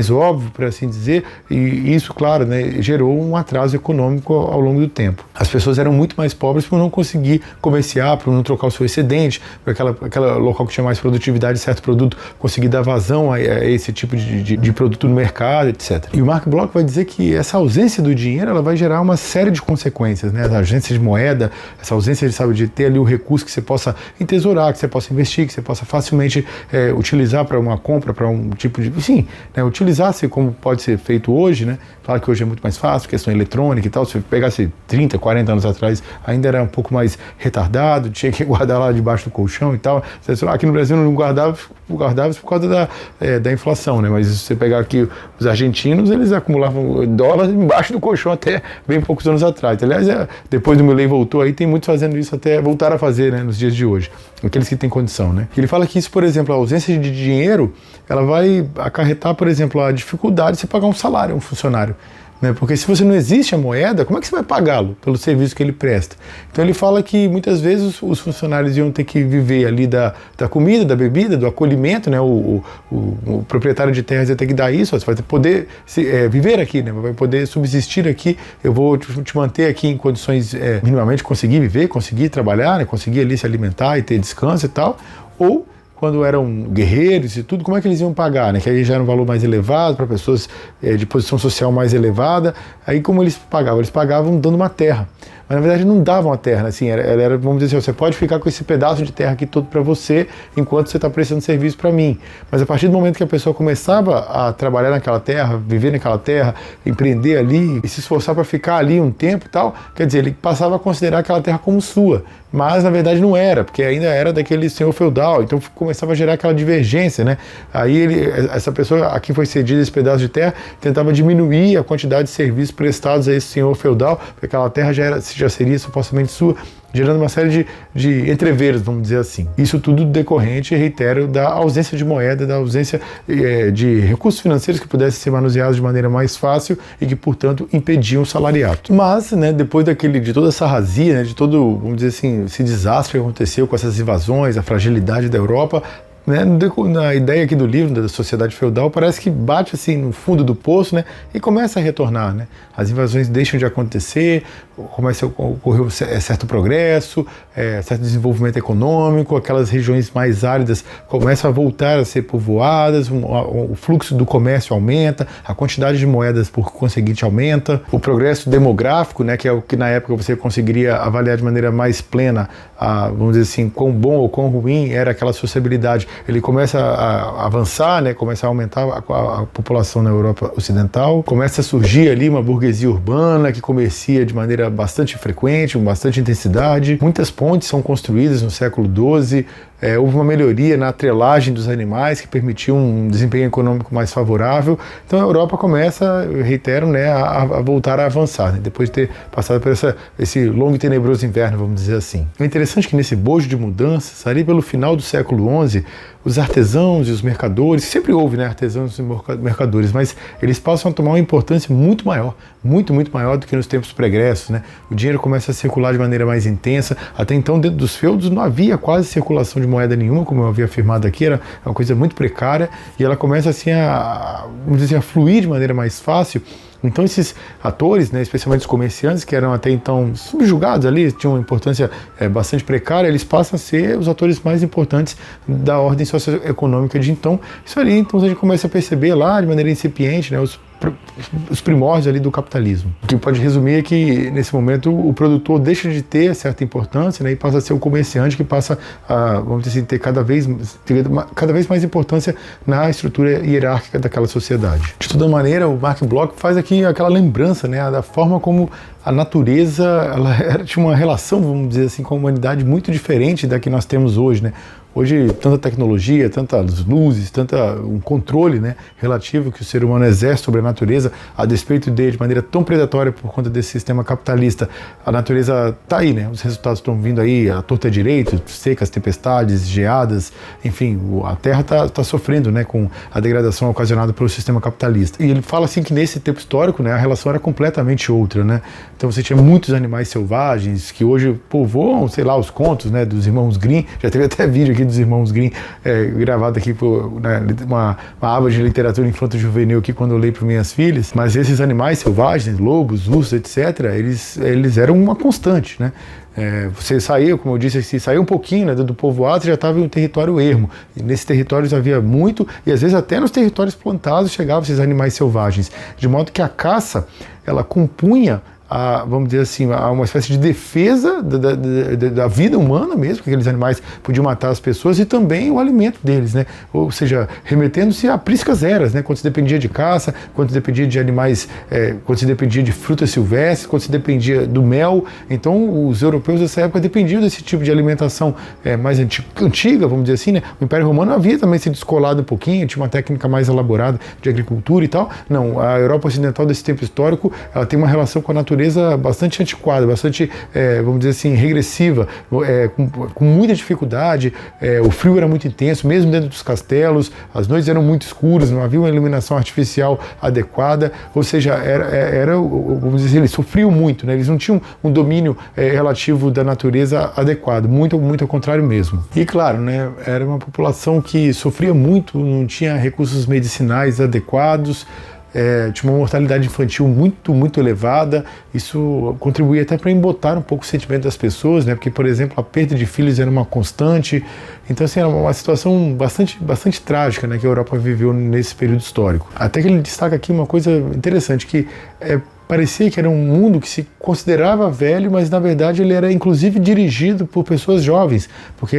S1: óbvio, por assim dizer, e isso, claro, né, gerou um atraso econômico ao longo do tempo. As pessoas eram muito mais pobres por não conseguir comerciar, para não trocar o seu excedente, para aquela local que tinha mais produtividade, certo produto, conseguir dar vazão a esse tipo de produto no mercado, etc. E o Marc Bloch vai dizer que essa ausência do dinheiro, ela vai gerar uma série de consequências, né? A ausência de moeda, essa ausência de ter ali o recurso que você possa entesourar, que você possa investir, que você possa facilmente utilizar para uma compra, para um tipo de... Enfim, né? Utilizar-se como pode ser feito hoje, né? Claro que hoje é muito mais fácil, questão eletrônica e tal, se pegasse 30, 40 anos atrás, ainda era um pouco mais retardo, retardado, tinha que guardar lá debaixo do colchão e tal. Aqui no Brasil não guardava por causa da inflação, né? Mas se você pegar aqui os argentinos, eles acumulavam dólar embaixo do colchão até bem poucos anos atrás. Aliás, depois do Milei voltou aí, tem muitos fazendo isso até voltar a fazer, né, nos dias de hoje. Aqueles que têm condição, né? Ele fala que isso, por exemplo, a ausência de dinheiro, ela vai acarretar, por exemplo, a dificuldade de você pagar um salário a um funcionário. Porque se você não existe a moeda, como é que você vai pagá-lo pelo serviço que ele presta? Então ele fala que muitas vezes os funcionários iam ter que viver ali da comida, da bebida, do acolhimento, né? O proprietário de terras ia ter que dar isso, você vai poder viver aqui, né? Vai poder subsistir aqui, eu vou te manter aqui em condições minimamente conseguir viver, conseguir trabalhar, né? Conseguir ali se alimentar e ter descanso e tal, ou quando eram guerreiros e tudo, como é que eles iam pagar, né? Que aí já era um valor mais elevado para pessoas de posição social mais elevada. Aí como eles pagavam? Eles pagavam dando uma terra. Mas na verdade não davam a terra, assim, era, vamos dizer assim, você pode ficar com esse pedaço de terra aqui todo para você, enquanto você está prestando serviço para mim. Mas a partir do momento que a pessoa começava a trabalhar naquela terra, viver naquela terra, empreender ali e se esforçar para ficar ali um tempo e tal, quer dizer, ele passava a considerar aquela terra como sua. Mas na verdade não era, porque ainda era daquele senhor feudal, então começava a gerar aquela divergência, né? Aí essa pessoa a quem foi cedido esse pedaço de terra tentava diminuir a quantidade de serviços prestados a esse senhor feudal, porque aquela terra já seria supostamente sua, gerando uma série de entreveros, vamos dizer assim. Isso tudo decorrente, reitero, da ausência de moeda, da ausência de recursos financeiros que pudessem ser manuseados de maneira mais fácil e que, portanto, impediam o salariato. Mas, né, depois de toda essa razia, né, de todo, vamos dizer assim, esse desastre que aconteceu com essas invasões, a fragilidade da Europa, né, na ideia aqui do livro, da sociedade feudal, parece que bate assim no fundo do poço, né, e começa a retornar, né? As invasões deixam de acontecer, começa a ocorrer certo progresso, certo desenvolvimento econômico, aquelas regiões mais áridas começam a voltar a ser povoadas, o fluxo do comércio aumenta, a quantidade de moedas por conseguinte aumenta, o progresso demográfico, né, que é o que na época você conseguiria avaliar de maneira mais plena, vamos dizer assim, quão bom ou quão ruim era aquela sociabilidade. Ele começa a avançar, né, começa a aumentar a população na Europa Ocidental, começa a surgir ali uma burguesia urbana que comercia de maneira bastante frequente, com bastante intensidade. Muitas pontes são construídas no século XII, houve uma melhoria na atrelagem dos animais que permitiu um desempenho econômico mais favorável. Então a Europa começa, eu reitero, né, a voltar a avançar, né, depois de ter passado por esse longo e tenebroso inverno, vamos dizer assim. É interessante que nesse bojo de mudanças, ali pelo final do século XI, os artesãos e os mercadores, sempre houve, né, artesãos e mercadores, mas eles passam a tomar uma importância muito maior, muito maior do que nos tempos pregressos, né? O dinheiro começa a circular de maneira mais intensa. Até então, dentro dos feudos, não havia quase circulação de moeda nenhuma, como eu havia afirmado aqui, era uma coisa muito precária, e ela começa assim vamos dizer, a fluir de maneira mais fácil. Então esses atores, né, especialmente os comerciantes, que eram até então subjugados ali, tinham uma importância bastante precária, eles passam a ser os atores mais importantes da ordem socioeconômica de então. Isso ali, então a gente começa a perceber lá, de maneira incipiente, né, os primórdios ali do capitalismo. O que pode resumir é que, nesse momento, o produtor deixa de ter certa importância, né, e passa a ser o comerciante que passa a, vamos dizer assim, ter cada vez mais importância na estrutura hierárquica daquela sociedade. De toda maneira, o Marc Bloch faz aqui aquela lembrança, né, da forma como a natureza tinha uma relação, vamos dizer assim, com a humanidade muito diferente da que nós temos hoje, né? Hoje, tanta tecnologia, tantas luzes, um controle, né, relativo que o ser humano exerce sobre a natureza, a despeito de maneira tão predatória por conta desse sistema capitalista. A natureza está aí, né? Os resultados estão vindo aí, a torta direito, secas, tempestades, geadas, enfim, a Terra está sofrendo, né, com a degradação ocasionada pelo sistema capitalista. E ele fala assim que nesse tempo histórico, né, a relação era completamente outra, né? Então você tinha muitos animais selvagens que hoje povoam, sei lá, os contos, né, dos irmãos Grimm. Já teve até vídeo aqui dos irmãos Grimm, gravado aqui por uma aba de literatura infanto-juvenil aqui quando eu leio para minhas filhas. Mas esses animais selvagens, lobos, ursos, etc., eles eram uma constante, né? Você saía, como eu disse, se saía um pouquinho, né, do povoado, você já estava em um território ermo. E nesses territórios havia muito, e às vezes até nos territórios plantados chegavam esses animais selvagens. De modo que a caça, ela compunha vamos dizer assim, a uma espécie de defesa da vida humana mesmo, porque aqueles animais podiam matar as pessoas, e também o alimento deles, né? Ou seja, remetendo-se a priscas eras, né? Quando se dependia de caça, quando se dependia de animais, quando se dependia de frutas silvestres, quando se dependia do mel. Então, os europeus dessa época dependiam desse tipo de alimentação mais antiga, vamos dizer assim, né? O Império Romano havia também se descolado um pouquinho, tinha uma técnica mais elaborada de agricultura e tal. Não, a Europa Ocidental desse tempo histórico, ela tem uma relação com a natureza bastante antiquada, bastante, vamos dizer assim, regressiva, com muita dificuldade. O frio era muito intenso, mesmo dentro dos castelos, as noites eram muito escuras, não havia uma iluminação artificial adequada, ou seja, vamos dizer assim, eles sofriam muito, né? Eles não tinham um domínio relativo da natureza adequado, muito ao contrário mesmo. E claro, né, era uma população que sofria muito, não tinha recursos medicinais adequados, tinha uma mortalidade infantil muito elevada. Isso contribuía até para embotar um pouco o sentimento das pessoas, né? Porque, por exemplo, a perda de filhos era uma constante. Então, assim, era uma situação bastante trágica, né, que a Europa viveu nesse período histórico. Até que ele destaca aqui uma coisa interessante, que parecia que era um mundo que se considerava velho, mas na verdade ele era inclusive dirigido por pessoas jovens, porque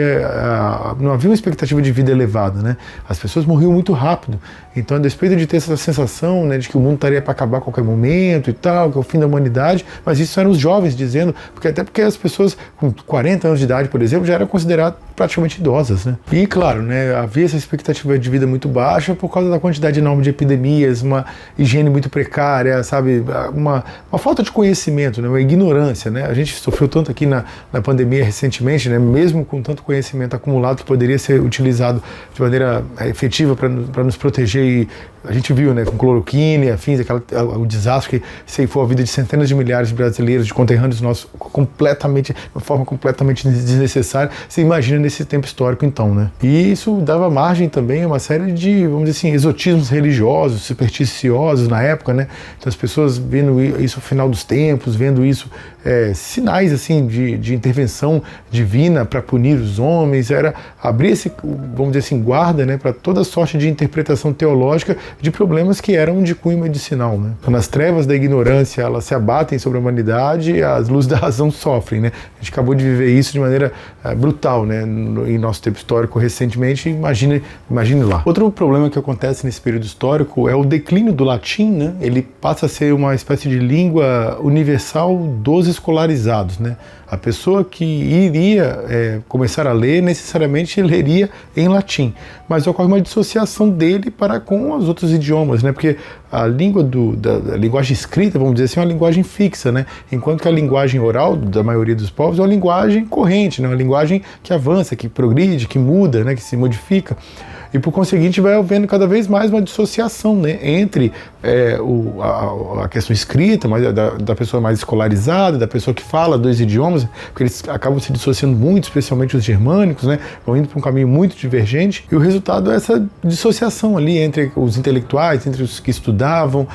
S1: não havia uma expectativa de vida elevada, né? As pessoas morriam muito rápido. Então, a despeito de ter essa sensação, né, de que o mundo estaria para acabar a qualquer momento e tal, que é o fim da humanidade, mas isso eram os jovens dizendo, porque as pessoas com 40 anos de idade, por exemplo, já eram consideradas praticamente idosas, né? E claro, né, havia essa expectativa de vida muito baixa por causa da quantidade enorme de epidemias, uma higiene muito precária, sabe, uma falta de conhecimento, né, uma ignorância, né? A gente sofreu tanto aqui na pandemia recentemente, né, mesmo com tanto conhecimento acumulado que poderia ser utilizado de maneira efetiva para nos proteger. E a gente viu, né, com cloroquina e afins, o desastre que ceifou a vida de centenas de milhares de brasileiros, de conterrâneos nossos, de uma forma completamente desnecessária. Você imagina nesse tempo histórico, então, né? E isso dava margem também a uma série de, vamos dizer assim, exotismos religiosos, supersticiosos na época, né? Então, as pessoas vendo isso no final dos tempos, vendo isso, sinais, assim, de intervenção divina para punir os homens, era abrir esse, vamos dizer assim, guarda, né, para toda sorte de interpretação teológica de problemas que eram de cunho medicinal, né? Quando as trevas da ignorância elas se abatem sobre a humanidade, as luzes da razão sofrem, né? A gente acabou de viver isso de maneira brutal, né, em nosso tempo histórico recentemente. Imagine lá. Outro problema que acontece nesse período histórico é o declínio do latim, né? Ele passa a ser uma espécie de língua universal dos escolarizados, né? A pessoa que iria começar a ler necessariamente leria em latim, mas ocorre uma dissociação dele para com os outros idiomas, né? Porque a língua da linguagem escrita, vamos dizer assim, é uma linguagem fixa, né? Enquanto que a linguagem oral da maioria dos povos é uma linguagem corrente, né? Uma linguagem que avança, que progride, que muda, né? Que se modifica. E por conseguinte vai havendo cada vez mais uma dissociação, né, entre a questão escrita, mas da pessoa mais escolarizada, da pessoa que fala dois idiomas, porque eles acabam se dissociando muito, especialmente os germânicos, né, vão indo para um caminho muito divergente, e o resultado é essa dissociação ali entre os intelectuais, entre os que estudavam.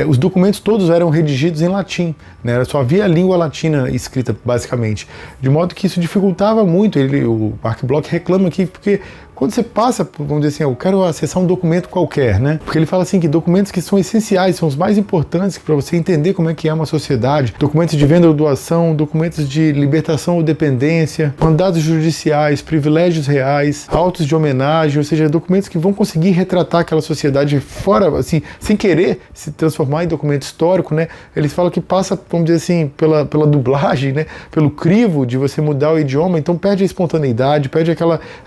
S1: Os documentos todos eram redigidos em latim, né, só havia a língua latina escrita, basicamente, de modo que isso dificultava muito. O Mark Bloch reclama aqui, porque quando você passa, vamos dizer assim, eu quero acessar um documento qualquer, né? Porque ele fala assim que documentos que são essenciais, são os mais importantes para você entender como é que é uma sociedade, documentos de venda ou doação, documentos de libertação ou dependência, mandados judiciais, privilégios reais, autos de homenagem, ou seja, documentos que vão conseguir retratar aquela sociedade fora, assim, sem querer se transformar em documento histórico, né? Eles falam que passa, vamos dizer assim, pela dublagem, né? Pelo crivo de você mudar o idioma, então perde a espontaneidade, perde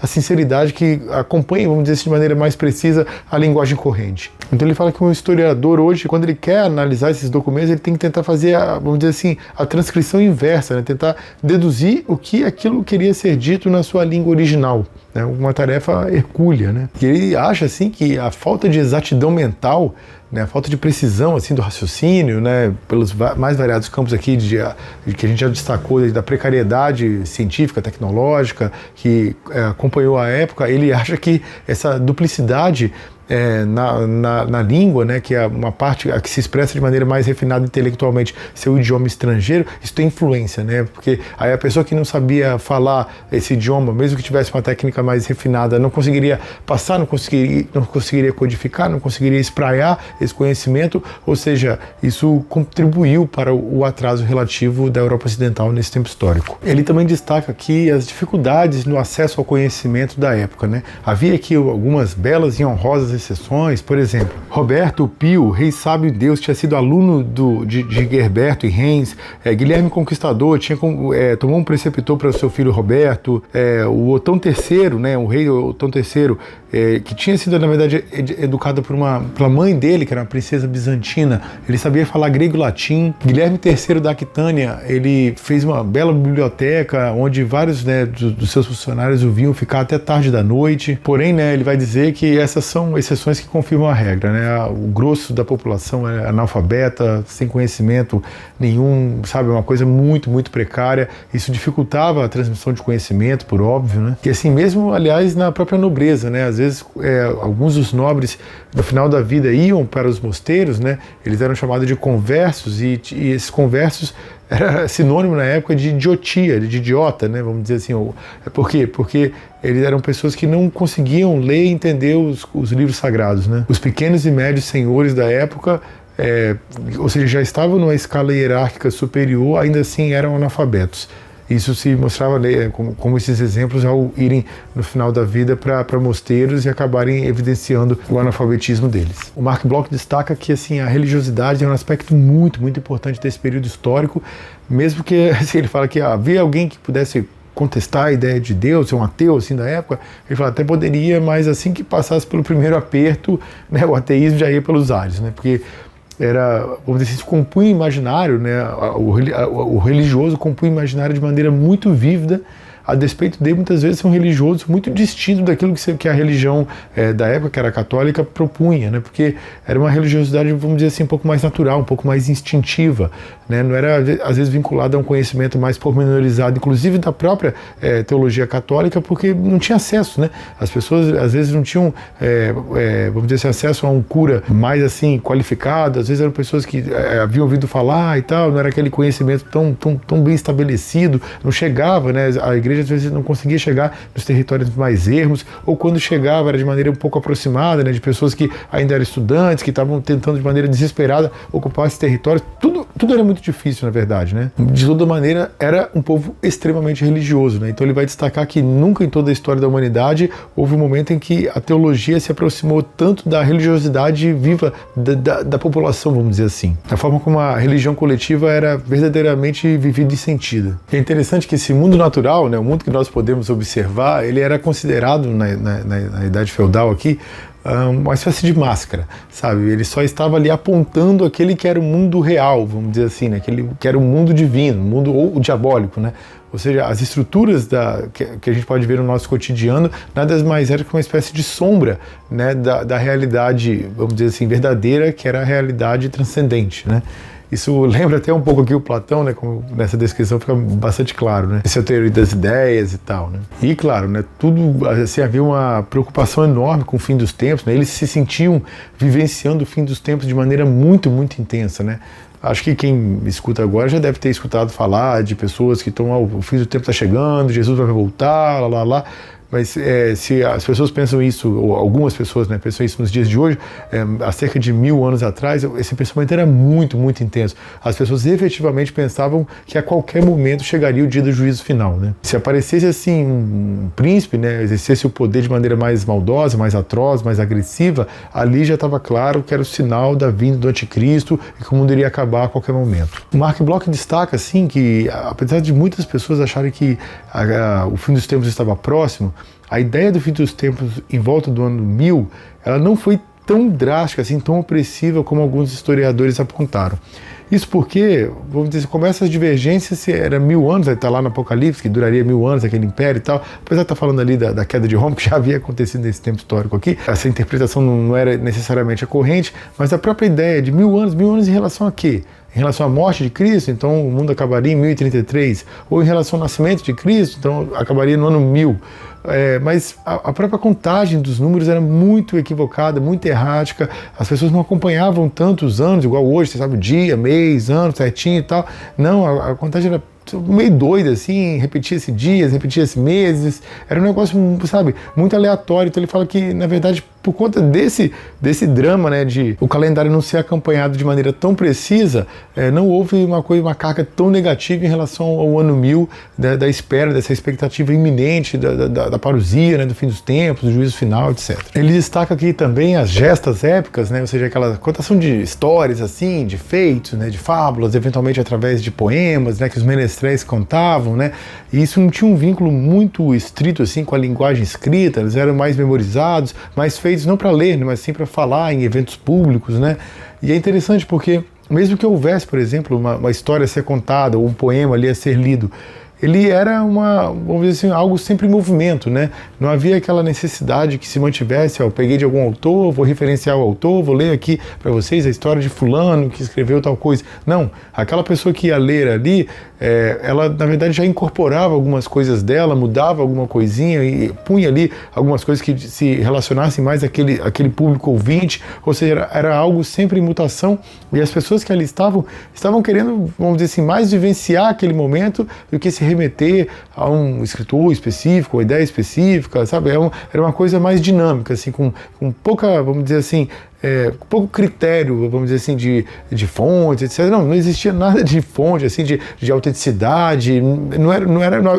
S1: a sinceridade que acompanha, vamos dizer assim, de maneira mais precisa a linguagem corrente. Então ele fala que um historiador hoje, quando ele quer analisar esses documentos, ele tem que tentar fazer, vamos dizer assim, a transcrição inversa, né? Tentar deduzir o que aquilo queria ser dito na sua língua original. É uma tarefa hercúlea, né? E ele acha, assim, que a falta de exatidão mental, né, a falta de precisão, assim, do raciocínio, né, pelos mais variados campos aqui que a gente já destacou, da precariedade científica, tecnológica, que acompanhou a época, ele acha que essa duplicidade na língua, né, que é uma parte que se expressa de maneira mais refinada intelectualmente, seu idioma estrangeiro, isso tem influência, né? Porque aí a pessoa que não sabia falar esse idioma, mesmo que tivesse uma técnica mais refinada, não conseguiria passar, não conseguiria codificar, não conseguiria espraiar esse conhecimento, ou seja, isso contribuiu para o atraso relativo da Europa Ocidental nesse tempo histórico. Ele também destaca aqui as dificuldades no acesso ao conhecimento da época, né? Havia aqui algumas belas e honrosas exceções, por exemplo, Roberto Pio, rei sábio de Deus, tinha sido aluno de Gerberto e Renz, Guilherme Conquistador tomou um preceptor para o seu filho Roberto, o Otão III, né, o rei Otão III, que tinha sido, na verdade, educado pela mãe dele, que era uma princesa bizantina, ele sabia falar grego e latim. Guilherme III da Aquitânia, ele fez uma bela biblioteca, onde vários, né, dos seus funcionários o vinham ficar até tarde da noite, porém, né, ele vai dizer que essas são exceções que confirmam a regra, né? O grosso da população é analfabeta, sem conhecimento nenhum, sabe, uma coisa muito, muito precária. Isso dificultava a transmissão de conhecimento, por óbvio, né? E assim mesmo, aliás, na própria nobreza, né? Às vezes, alguns dos nobres, no final da vida, iam para os mosteiros, né? Eles eram chamados de conversos, e esses conversos era sinônimo na época de idiotia, de idiota, né? Vamos dizer assim. Por quê? Porque eles eram pessoas que não conseguiam ler e entender os livros sagrados, né? Os pequenos e médios senhores da época, ou seja, já estavam numa escala hierárquica superior, ainda assim eram analfabetos. Isso se mostrava, né, como esses exemplos, ao irem no final da vida para mosteiros e acabarem evidenciando o analfabetismo deles. O Mark Bloch destaca que assim, a religiosidade é um aspecto muito, muito importante desse período histórico, mesmo que assim, ele fala que havia alguém que pudesse contestar a ideia de Deus, ser um ateu assim da época, ele fala, até poderia, mas assim que passasse pelo primeiro aperto, né, o ateísmo já ia pelos ares, né, porque vamos dizer assim, compunha imaginário, né? O religioso compunha imaginário de maneira muito vívida, a despeito de muitas vezes ser um religioso muito distinto daquilo que a religião da época, que era católica, propunha, né? Porque era uma religiosidade, vamos dizer assim, um pouco mais natural, um pouco mais instintiva, né? Não era, às vezes, vinculada a um conhecimento mais pormenorizado, inclusive da própria teologia católica, porque não tinha acesso, né? As pessoas, às vezes, não tinham, vamos dizer assim, acesso a um cura mais, assim, qualificado, às vezes eram pessoas que haviam ouvido falar e tal, não era aquele conhecimento tão bem estabelecido, não chegava, né? A igreja às vezes não conseguia chegar nos territórios mais ermos, ou quando chegava era de maneira um pouco aproximada, né, de pessoas que ainda eram estudantes, que estavam tentando de maneira desesperada ocupar esses territórios. Tudo era muito difícil, na verdade, né? De toda maneira, era um povo extremamente religioso, né? Então ele vai destacar que nunca em toda a história da humanidade houve um momento em que a teologia se aproximou tanto da religiosidade viva da população, vamos dizer assim. Da forma como a religião coletiva era verdadeiramente vivida e sentida. É interessante que esse mundo natural, né, o mundo que nós podemos observar, ele era considerado na Idade Feudal aqui uma espécie de máscara, sabe? Ele só estava ali apontando aquele que era o mundo real, vamos dizer assim, né? Aquele que era o mundo divino, o mundo ou diabólico, né? Ou seja, as estruturas que a gente pode ver no nosso cotidiano nada mais era que uma espécie de sombra, né, da realidade, vamos dizer assim, verdadeira, que era a realidade transcendente, né? Isso lembra até um pouco aqui o Platão, né? Como nessa descrição fica bastante claro, né? Essa é a teoria das ideias e tal, né? E claro, né? Tudo, assim, havia uma preocupação enorme com o fim dos tempos, né? Eles se sentiam vivenciando o fim dos tempos de maneira muito, muito intensa, né? Acho que quem me escuta agora já deve ter escutado falar de pessoas que estão, o fim do tempo está chegando, Jesus vai voltar, lá. Mas se as pessoas pensam isso, ou algumas pessoas, né, pensam isso nos dias de hoje, há cerca de 1000 anos atrás, esse pensamento era muito, muito intenso. As pessoas efetivamente pensavam que a qualquer momento chegaria o dia do juízo final, né? Se aparecesse assim um príncipe, né, exercesse o poder de maneira mais maldosa, mais atroz, mais agressiva, ali já estava claro que era o sinal da vinda do anticristo e que o mundo iria acabar a qualquer momento. O Mark Bloch destaca assim que, apesar de muitas pessoas acharem que o fim dos tempos estava próximo, a ideia do fim dos tempos em volta do ano 1000, ela não foi tão drástica, assim, tão opressiva como alguns historiadores apontaram. Isso porque, vamos dizer, começa as divergências, se era 1000 anos, aí está lá no Apocalipse, que duraria 1000 anos, aquele império e tal, apesar de estar falando ali da queda de Roma, que já havia acontecido nesse tempo histórico aqui, essa interpretação não era necessariamente a corrente, mas a própria ideia de 1000 anos em relação a quê? em relação à morte de Cristo, então o mundo acabaria em 1033, ou em relação ao nascimento de Cristo, então acabaria no ano 1000. Mas a própria contagem dos números era muito equivocada, muito errática, as pessoas não acompanhavam tantos anos, igual hoje, você sabe o dia, mês, ano, certinho e tal. Não, a contagem era meio doida, assim, repetia-se dias, repetia-se meses, era um negócio, sabe, muito aleatório. Então ele fala que, na verdade, por conta desse drama, né, de o calendário não ser acompanhado de maneira tão precisa, não houve uma carga tão negativa em relação ao ano 1000, da espera, dessa expectativa iminente da parousia, né, do fim dos tempos, do juízo final, etc. Ele destaca aqui também as gestas épicas, né, ou seja, aquela contação de histórias, assim, de feitos, né, de fábulas, eventualmente através de poemas, né, que os menestréis contavam, né, e isso não tinha um vínculo muito estrito, assim, com a linguagem escrita, eles eram mais memorizados, mais feitos não para ler, mas sim para falar em eventos públicos, né? E é interessante porque, mesmo que houvesse, por exemplo, uma história a ser contada ou um poema ali a ser lido, ele era vamos dizer assim, algo sempre em movimento, né? Não havia aquela necessidade que se mantivesse, eu peguei de algum autor, vou referenciar o autor, vou ler aqui para vocês a história de fulano que escreveu tal coisa. Não, aquela pessoa que ia ler ali, ela na verdade já incorporava algumas coisas dela, mudava alguma coisinha e punha ali algumas coisas que se relacionassem mais àquele público ouvinte, ou seja, era algo sempre em mutação, e as pessoas que ali estavam querendo, vamos dizer assim, mais vivenciar aquele momento do que se remeter a um escritor específico, uma ideia específica, sabe? Era uma coisa mais dinâmica, assim, com pouca, vamos dizer assim, pouco critério, vamos dizer assim, de fonte, etc. Não existia nada de fonte, assim, de autenticidade,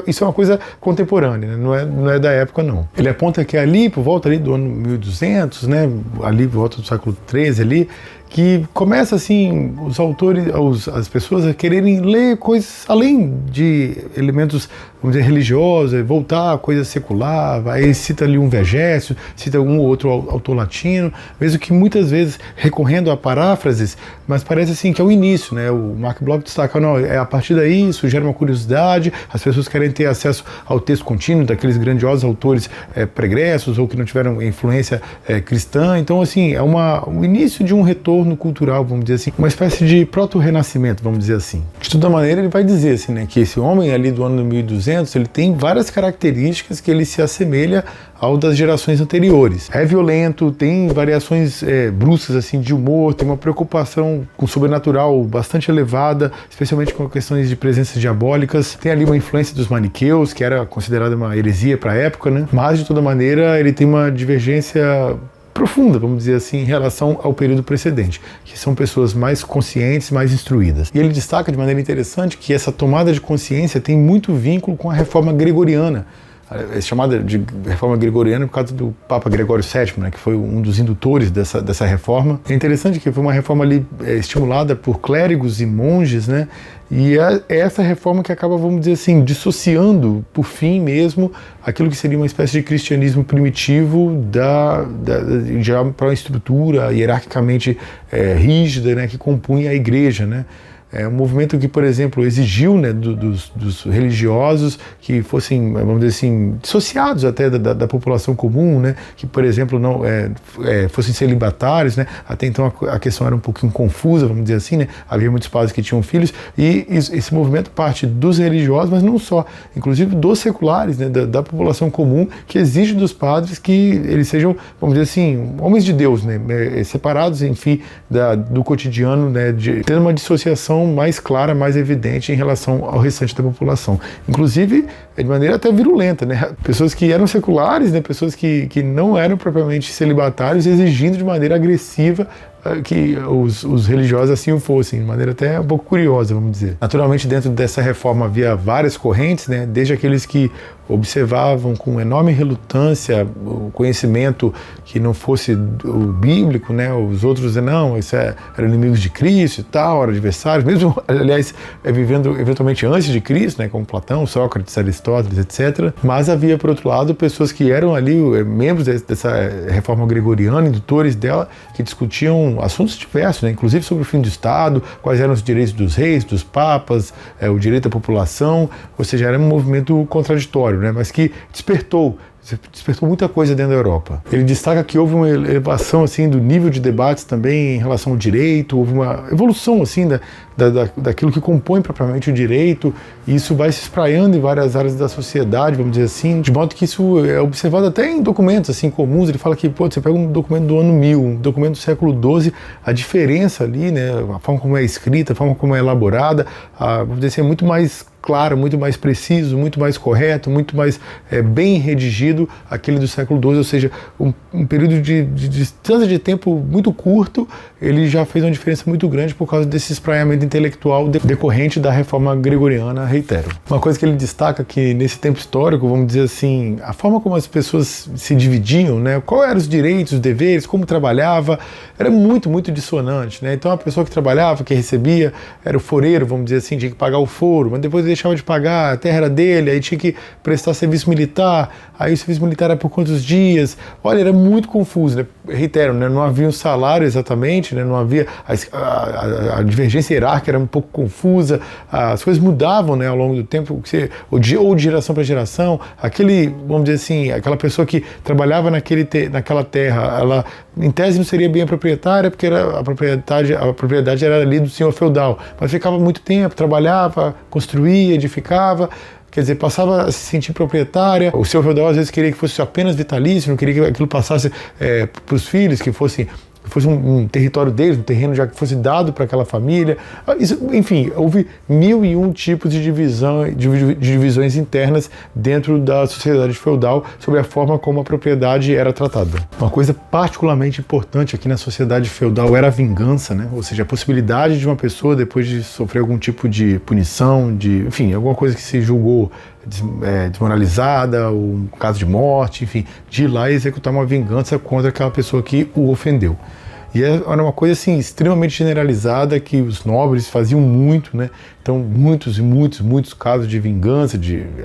S1: isso é uma coisa contemporânea, né? Não é da época, não. Ele aponta que ali, por volta ali do ano 1200, né, ali por volta do século XIII ali, que começa assim os autores, as pessoas a quererem ler coisas além de elementos, vamos dizer, religiosos, voltar a coisa secular, aí cita ali um Vergésio, cita algum outro autor latino, mesmo que muitas vezes recorrendo a paráfrases, mas parece assim que é o início, né? O Mark Bloch destaca, não, a partir daí isso gera uma curiosidade, as pessoas querem ter acesso ao texto contínuo daqueles grandiosos autores pregressos ou que não tiveram influência cristã, então assim, é o início de um retorno cultural, vamos dizer assim, uma espécie de proto-renascimento, vamos dizer assim. De toda maneira, ele vai dizer assim, né, que esse homem ali do ano 1200, ele tem várias características que ele se assemelha ao das gerações anteriores. É violento, tem variações bruscas assim de humor, tem uma preocupação com o sobrenatural bastante elevada, especialmente com questões de presenças diabólicas. Tem ali uma influência dos maniqueus, que era considerada uma heresia para a época, né? Mas de toda maneira, ele tem uma divergência profunda, vamos dizer assim, em relação ao período precedente, que são pessoas mais conscientes, mais instruídas. E ele destaca de maneira interessante que essa tomada de consciência tem muito vínculo com a reforma gregoriana, é chamada de reforma gregoriana por causa do Papa Gregório VII, né, que foi um dos indutores dessa reforma. É interessante que foi uma reforma ali estimulada por clérigos e monges, né, e é essa reforma que acaba, vamos dizer assim, dissociando, por fim mesmo, aquilo que seria uma espécie de cristianismo primitivo já para uma estrutura hierarquicamente rígida, né, que compunha a igreja, né. É um movimento que, por exemplo, exigiu, né, dos religiosos que fossem, vamos dizer assim, dissociados até da população comum, né, que, por exemplo, não fossem celibatários, né, até então a questão era um pouquinho confusa, vamos dizer assim, né, havia muitos padres que tinham filhos, e esse movimento parte dos religiosos, mas não só, inclusive dos seculares, né, da população comum, que exige dos padres que eles sejam, vamos dizer assim, homens de Deus, né, separados, enfim, do cotidiano, né, tendo uma dissociação mais clara, mais evidente em relação ao restante da população. Inclusive, de maneira até virulenta, né? Pessoas que eram seculares, né? Pessoas que não eram propriamente celibatários, exigindo de maneira agressiva que os religiosos assim o fossem, de maneira até um pouco curiosa, vamos dizer. Naturalmente, dentro dessa reforma havia várias correntes, né? Desde aqueles que observavam com enorme relutância o conhecimento que não fosse o bíblico, né? Os outros não, eram inimigos de Cristo e tal, eram adversários, mesmo, aliás, vivendo eventualmente antes de Cristo, né? Como Platão, Sócrates, Aristóteles, etc. Mas havia, por outro lado, pessoas que eram ali membros dessa reforma gregoriana, indutores dela, que discutiam assuntos diversos, né? Inclusive sobre o fim do Estado, quais eram os direitos dos reis, dos papas, o direito da população, ou seja, era um movimento contraditório, né? Mas que despertou muita coisa dentro da Europa. Ele destaca que houve uma elevação assim do nível de debates também em relação ao direito, houve uma evolução assim daquilo que compõe propriamente o direito, e isso vai se espraiando em várias áreas da sociedade, vamos dizer assim, de modo que isso é observado até em documentos assim comuns. Ele fala que, pô, você pega um documento do ano 1000, um documento do século XII, a diferença ali, né, a forma como é escrita, a forma como é elaborada, vamos dizer assim, é muito mais claro, muito mais preciso, muito mais correto, muito mais bem redigido aquele do século XII, ou seja, um período de distância de tempo muito curto, ele já fez uma diferença muito grande por causa desse espraiamento intelectual decorrente da reforma gregoriana, reitero. Uma coisa que ele destaca que nesse tempo histórico, vamos dizer assim, a forma como as pessoas se dividiam, né, qual eram os direitos, os deveres, como trabalhava, era muito, muito dissonante, né? Então a pessoa que trabalhava, que recebia, era o foreiro, vamos dizer assim, tinha que pagar o foro, mas depois ele deixava de pagar, a terra era dele, aí tinha que prestar serviço militar, aí o serviço militar era por quantos dias. Olha, era muito confuso, né? Reitero, né? Não havia um salário exatamente, né? Não havia a divergência hierárquica era um pouco confusa, as coisas mudavam, né, ao longo do tempo, ou de geração para geração. Vamos dizer assim, aquela pessoa que trabalhava naquela terra, ela em tese não seria bem a proprietária, porque a propriedade era ali do senhor feudal, mas ficava muito tempo, trabalhava, construía, edificava, quer dizer, passava a se sentir proprietária. O senhor feudal às vezes queria que fosse apenas vitalício, não queria que aquilo passasse para os filhos, que fosse um território deles, um terreno já que fosse dado para aquela família. Enfim, houve 1001 tipos de divisões internas dentro da sociedade feudal sobre a forma como a propriedade era tratada. Uma coisa particularmente importante aqui na sociedade feudal era a vingança, né? Ou seja, a possibilidade de uma pessoa, depois de sofrer algum tipo de punição, enfim, alguma coisa que se julgou desmoralizada, ou um caso de morte, enfim, de ir lá e executar uma vingança contra aquela pessoa que o ofendeu. E era uma coisa assim extremamente generalizada que os nobres faziam muito, né? Então muitos e muitos casos de vingança,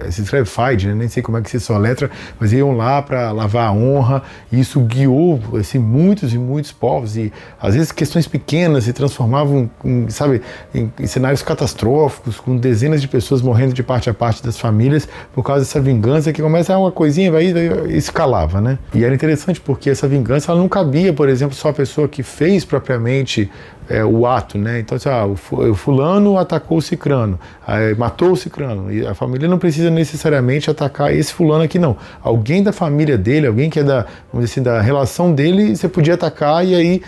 S1: se escreve fight, né? Nem sei como é que se soletra, mas iam lá para lavar a honra, e isso guiou assim, muitos e muitos povos, e às vezes questões pequenas se transformavam em cenários catastróficos, com dezenas de pessoas morrendo de parte a parte das famílias por causa dessa vingança que começa uma coisinha e escalava, né? E era interessante porque essa vingança ela não cabia, por exemplo, só a pessoa que fez propriamente o ato, né? Então, o fulano atacou o cicrano, matou o cicrano, e a família não precisa necessariamente atacar esse fulano aqui, não. Alguém da família dele, alguém que é vamos dizer assim, da relação dele, você podia atacar e aí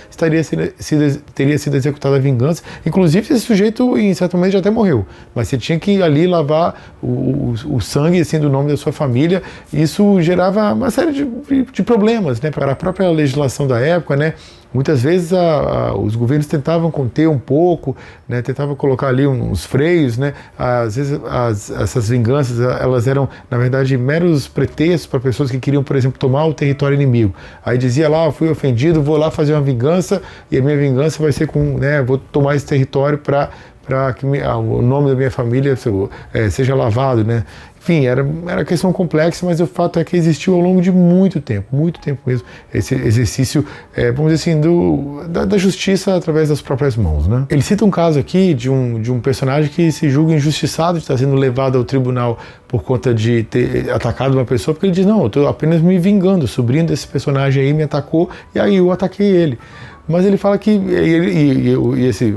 S1: teria sido executada a vingança. Inclusive, esse sujeito, em certo momento, já até morreu, mas você tinha que ali lavar o sangue, assim, do nome da sua família. Isso gerava uma série de problemas, né, para a própria legislação da época, né? Muitas vezes os governos tentavam conter um pouco, né, tentavam colocar ali uns freios, né? Às vezes essas vinganças elas eram, na verdade, meros pretextos para pessoas que queriam, por exemplo, tomar o território inimigo. Aí dizia lá, eu fui ofendido, vou lá fazer uma vingança, e a minha vingança vai ser vou tomar esse território para que o nome da minha família seja lavado, né? Enfim, era questão complexa, mas o fato é que existiu ao longo de muito tempo mesmo, esse exercício, vamos dizer assim, da justiça através das próprias mãos, né? Ele cita um caso aqui de um personagem que se julga injustiçado de estar sendo levado ao tribunal por conta de ter atacado uma pessoa, porque ele diz, não, eu estou apenas me vingando, o sobrinho desse personagem aí me atacou, e aí eu ataquei ele. Mas ele fala que,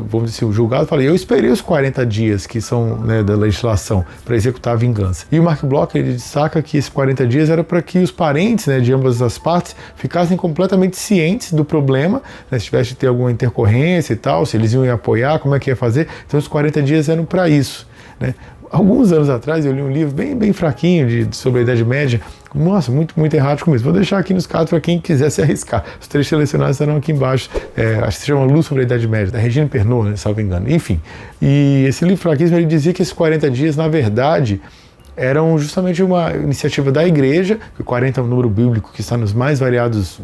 S1: vamos dizer, o julgado fala, eu esperei os 40 dias que são, né, da legislação para executar a vingança. E o Mark Bloch, ele destaca que esses 40 dias era para que os parentes, né, de ambas as partes ficassem completamente cientes do problema, né, se tivesse de ter alguma intercorrência e tal, se eles iam apoiar, como é que ia fazer. Então os 40 dias eram para isso, né? Alguns anos atrás eu li um livro bem fraquinho sobre a Idade Média, nossa, muito errático mesmo. Vou deixar aqui nos cards para quem quiser se arriscar. Os trechos selecionados estarão aqui embaixo. Acho que se chama Luz sobre a Idade Média, da Regina Pernod, né, salvo engano. Enfim, e esse livro fraquíssimo, ele dizia que esses 40 dias, na verdade, eram justamente uma iniciativa da igreja, que 40 é um número bíblico que está nos mais variados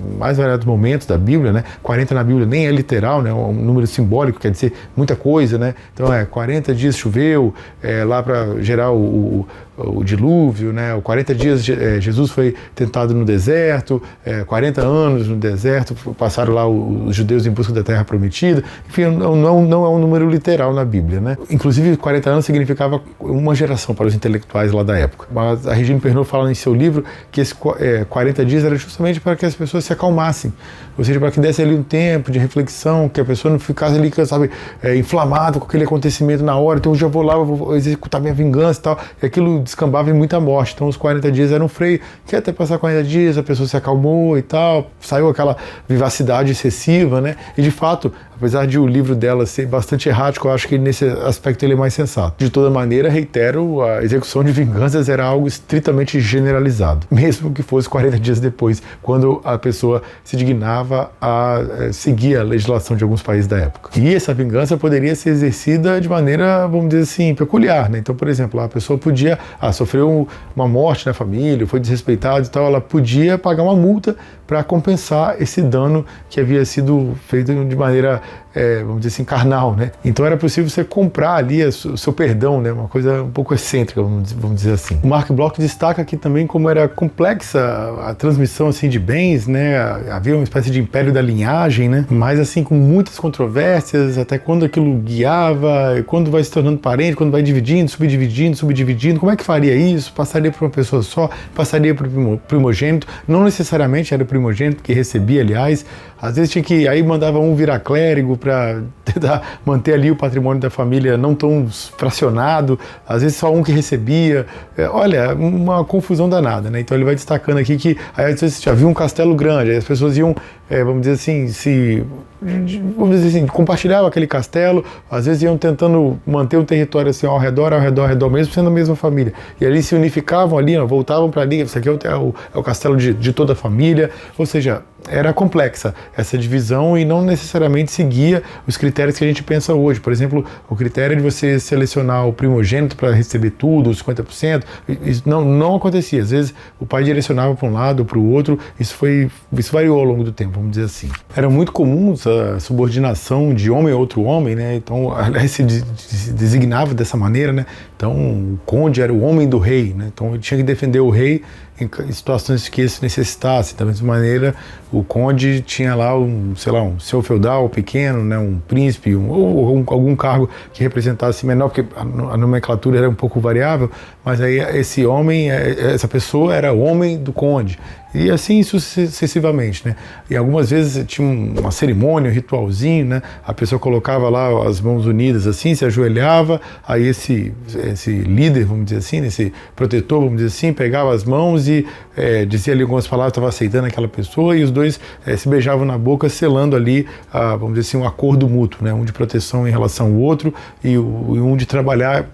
S1: momentos da Bíblia, né? 40 na Bíblia nem é literal, né? É um número simbólico, quer dizer muita coisa, né? Então 40 dias choveu, lá para gerar o dilúvio, né? 40 dias Jesus foi tentado no deserto, 40 anos no deserto, passaram lá os judeus em busca da terra prometida. Enfim, não é um número literal na Bíblia, né? Inclusive 40 anos significava uma geração para os intelectuais lá da época. Mas a Regine Pernod fala em seu livro que esses 40 dias era justamente para que as pessoas se acalmassem, ou seja, para que desse ali um tempo de reflexão, que a pessoa não ficasse ali, sabe, inflamada com aquele acontecimento na hora, então eu já vou lá, eu vou executar minha vingança e tal, e aquilo descambava em muita morte. Então os 40 dias eram um freio, que até passar 40 dias a pessoa se acalmou e tal, saiu aquela vivacidade excessiva, né? E de fato, apesar de o livro dela ser bastante errático, eu acho que nesse aspecto ele é mais sensato. De toda maneira, reitero, a execução de vinganças era algo estritamente generalizado, mesmo que fosse 40 dias depois, quando a pessoa se dignava a seguir a legislação de alguns países da época. E essa vingança poderia ser exercida de maneira, vamos dizer assim, peculiar, né? Então, por exemplo, a pessoa podia sofrer uma morte na família, foi desrespeitado e tal, ela podia pagar uma multa para compensar esse dano que havia sido feito de maneira, vamos dizer assim, carnal, né? Então era possível você comprar ali o seu perdão, né? Uma coisa um pouco excêntrica, vamos dizer assim. O Mark Bloch destaca aqui também como era complexa a transmissão assim de bens, né? Havia uma espécie de império da linhagem, né? Mas assim com muitas controvérsias, até quando aquilo guiava, quando vai se tornando parente, quando vai dividindo, subdividindo, como é que faria isso? Passaria para uma pessoa só? Passaria para o primogênito? Não necessariamente era o primogênito que recebia, aliás, às vezes tinha que, aí mandava um virar clérigo para tentar manter ali o patrimônio da família não tão fracionado, às vezes só um que recebia, olha, uma confusão danada, né? Então ele vai destacando aqui que aí às vezes havia um castelo grande, aí as pessoas iam, vamos dizer assim, compartilhavam aquele castelo, às vezes iam tentando manter um território assim ao redor, mesmo sendo a mesma família, e ali se unificavam ali, voltavam para ali, isso aqui é o castelo de toda a família, ou seja, era complexa essa divisão e não necessariamente seguia os critérios que a gente pensa hoje. Por exemplo, o critério de você selecionar o primogênito para receber tudo, os 50%, isso não acontecia. Às vezes o pai direcionava para um lado ou para o outro, isso variou ao longo do tempo, vamos dizer assim. Era muito comum a subordinação de homem a outro homem, né? Então, se designava dessa maneira, né? Então, o conde era o homem do rei, né? Então, ele tinha que defender o rei em situações que isso necessitasse. Da mesma maneira, o conde tinha lá um seu feudal pequeno, né, um príncipe, ou algum cargo que representasse menor, porque a nomenclatura era um pouco variável, mas aí esse homem, essa pessoa era o homem do conde. E assim sucessivamente, né? E algumas vezes tinha uma cerimônia, um ritualzinho, né? A pessoa colocava lá as mãos unidas assim, se ajoelhava, aí esse líder, vamos dizer assim, esse protetor, vamos dizer assim, pegava as mãos e dizia ali algumas palavras, estava aceitando aquela pessoa, e os dois se beijavam na boca, selando ali, vamos dizer assim, um acordo mútuo, né? Um de proteção em relação ao outro e um de trabalhar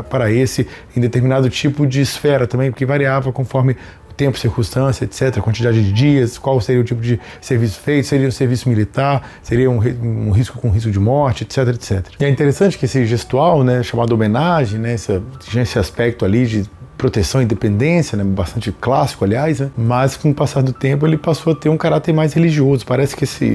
S1: para esse em determinado tipo de esfera também, porque variava conforme tempo, circunstância, etc., a quantidade de dias, qual seria o tipo de serviço feito, seria um serviço militar, seria um risco com risco de morte, etc., etc. E é interessante que esse gestual, né, chamado homenagem, né, tinha esse aspecto ali de proteção e independência, né, bastante clássico, aliás, né, mas com o passar do tempo ele passou a ter um caráter mais religioso. Parece que esse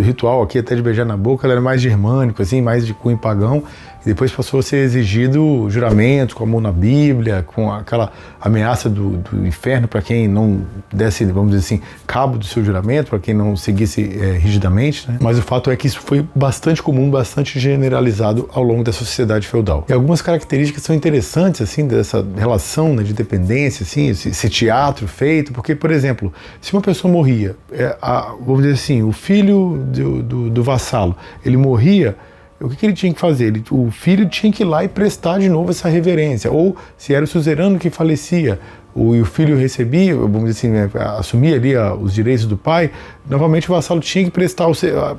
S1: ritual aqui, até de beijar na boca, ele era mais germânico, assim, mais de cunho pagão, e depois passou a ser exigido juramentos com a mão na Bíblia, com aquela ameaça do inferno para quem não desse, vamos dizer assim, cabo do seu juramento, para quem não seguisse rigidamente, né? Mas o fato é que isso foi bastante comum, bastante generalizado ao longo da sociedade feudal. E algumas características são interessantes, assim, dessa relação, né, de dependência, assim, esse teatro feito, porque, por exemplo, se uma pessoa morria, vamos dizer assim, o filho do vassalo, ele morria, o que ele tinha que fazer? O filho tinha que ir lá e prestar de novo essa reverência. Ou, se era o suzerano que falecia, e o filho recebia, vamos dizer assim, né, assumia ali os direitos do pai, novamente o vassalo tinha que prestar,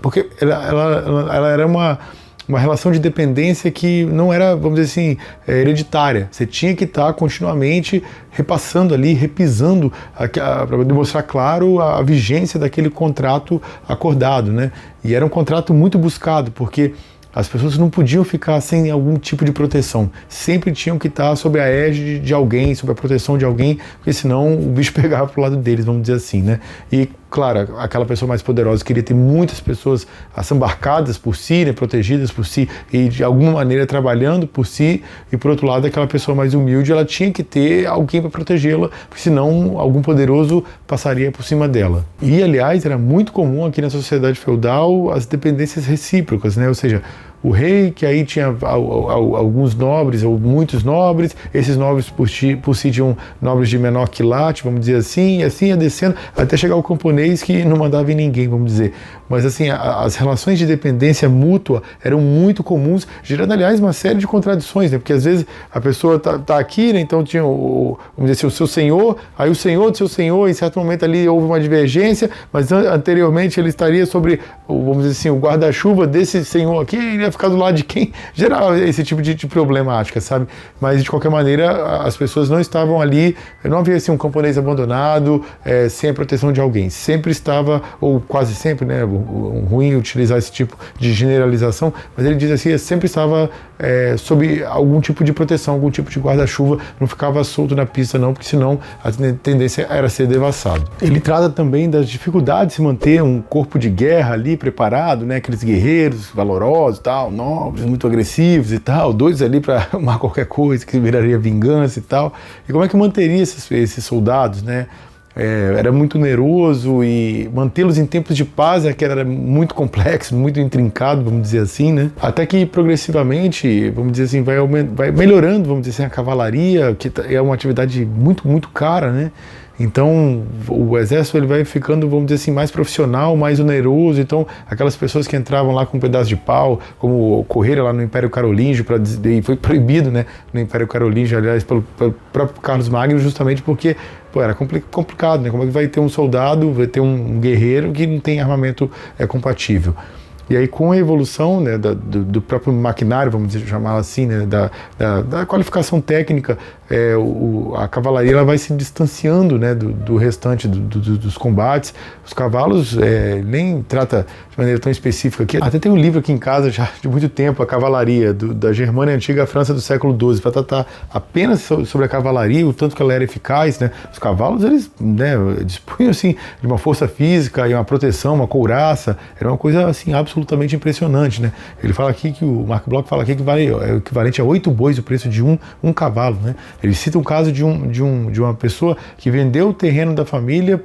S1: porque ela era uma relação de dependência que não era, vamos dizer assim, hereditária. Você tinha que estar continuamente repassando ali, repisando, para demonstrar claro a vigência daquele contrato acordado, né? E era um contrato muito buscado, porque as pessoas não podiam ficar sem algum tipo de proteção. Sempre tinham que estar sob a égide de alguém, sob a proteção de alguém, porque senão o bicho pegava pro lado deles, vamos dizer assim, né? E, claro, aquela pessoa mais poderosa queria ter muitas pessoas assambarcadas por si, né, protegidas por si, e de alguma maneira trabalhando por si, e por outro lado, aquela pessoa mais humilde, ela tinha que ter alguém para protegê-la, porque senão algum poderoso passaria por cima dela. E, aliás, era muito comum aqui na sociedade feudal as dependências recíprocas, né? Ou seja, o rei, que aí tinha alguns nobres, ou muitos nobres, esses nobres por si tinham nobres de menor quilate, vamos dizer assim, e assim ia descendo, até chegar o camponês que não mandava em ninguém, vamos dizer. Mas assim, as relações de dependência mútua eram muito comuns, gerando, aliás, uma série de contradições, né? Porque às vezes a pessoa tá aqui, né? Então tinha vamos dizer assim, o seu senhor, aí o senhor do seu senhor, em certo momento ali houve uma divergência, mas anteriormente ele estaria sobre, vamos dizer assim, o guarda-chuva desse senhor aqui, ele ia ficar do lado de quem? Geral, esse tipo de problemática, sabe? Mas de qualquer maneira, as pessoas não estavam ali, não havia assim um camponês abandonado, sem a proteção de alguém. Sempre estava, ou quase sempre, né? Ruim utilizar esse tipo de generalização, mas ele diz assim, sempre estava sob algum tipo de proteção, algum tipo de guarda-chuva, não ficava solto na pista não, porque senão a tendência era ser devassado. Ele trata também das dificuldades de se manter um corpo de guerra ali preparado, né? Aqueles guerreiros valorosos, tal, nobres, muito agressivos e tal, doidos ali para arrumar qualquer coisa que viraria vingança e tal. E como é que manteria esses soldados, né? Era muito oneroso, e mantê-los em tempos de paz que era muito complexo, muito intrincado, vamos dizer assim, né? Até que progressivamente, vamos dizer assim, vai melhorando, vamos dizer assim, a cavalaria, que é uma atividade muito, muito cara, né? Então o exército ele vai ficando, vamos dizer assim, mais profissional, mais oneroso. Então aquelas pessoas que entravam lá com um pedaço de pau, como ocorreram lá no Império Carolíngio, e foi proibido, né, no Império Carolíngio, aliás, pelo próprio Carlos Magno, justamente porque era complicado, né? Como é que vai ter um soldado, vai ter um guerreiro que não tem armamento compatível? E aí, com a evolução, né, do próprio maquinário, vamos chamar assim, né, da qualificação técnica, a cavalaria ela vai se distanciando, né, do restante dos combates. Os cavalos nem trata de maneira tão específica aqui. Até tem um livro aqui em casa já de muito tempo, A Cavalaria, da Germânia Antiga à França do século XII, para tratar apenas sobre a cavalaria, o tanto que ela era eficaz, né. Os cavalos, eles, né, dispunham assim, de uma força física e uma proteção, uma couraça, era uma coisa assim, absolutamente impressionante, né. Ele fala aqui que o Mark Bloch fala aqui que é o equivalente a 8 bois o preço de um cavalo, né. Ele cita um caso de uma pessoa que vendeu o terreno da família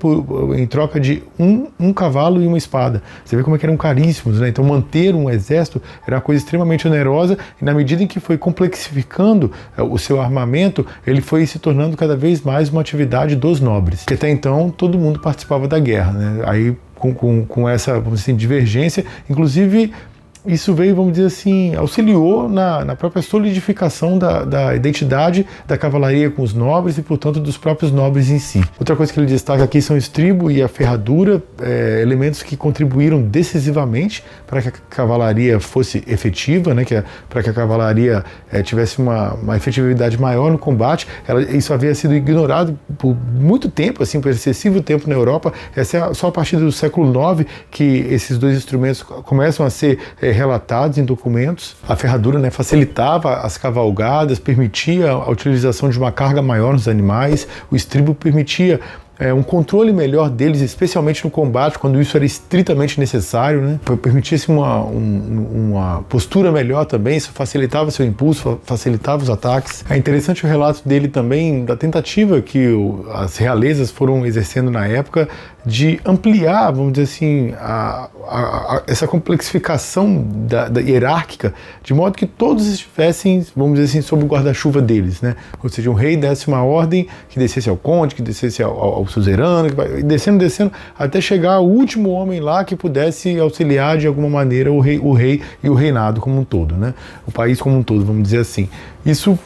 S1: em troca de um cavalo e uma espada. Você vê como é que eram caríssimos, né? Então manter um exército era uma coisa extremamente onerosa, e na medida em que foi complexificando o seu armamento, ele foi se tornando cada vez mais uma atividade dos nobres. Porque até então todo mundo participava da guerra, né? Aí com essa, vamos dizer assim, divergência, inclusive isso veio, vamos dizer assim, auxiliou na própria solidificação da identidade da cavalaria com os nobres e, portanto, dos próprios nobres em si. Outra coisa que ele destaca aqui são o estribo e a ferradura, elementos que contribuíram decisivamente para que a cavalaria fosse efetiva, né, para que a cavalaria tivesse uma efetividade maior no combate. Isso havia sido ignorado por muito tempo, assim, por excessivo tempo na Europa. Só a partir do século IX que esses dois instrumentos começam a ser relatados em documentos. A ferradura, né, facilitava as cavalgadas, permitia a utilização de uma carga maior nos animais. O estribo permitia um controle melhor deles, especialmente no combate, quando isso era estritamente necessário, né? Permitia-se uma postura melhor também, isso facilitava seu impulso, facilitava os ataques. É interessante o relato dele também da tentativa que as realezas foram exercendo na época de ampliar, vamos dizer assim, essa complexificação da hierárquica, de modo que todos estivessem, vamos dizer assim, sob o guarda-chuva deles, né? Ou seja, um rei desse uma ordem que descesse ao conde, que descesse ao suzerano, descendo, até chegar ao último homem lá que pudesse auxiliar de alguma maneira o rei e o reinado como um todo, né? O país como um todo, vamos dizer assim. Isso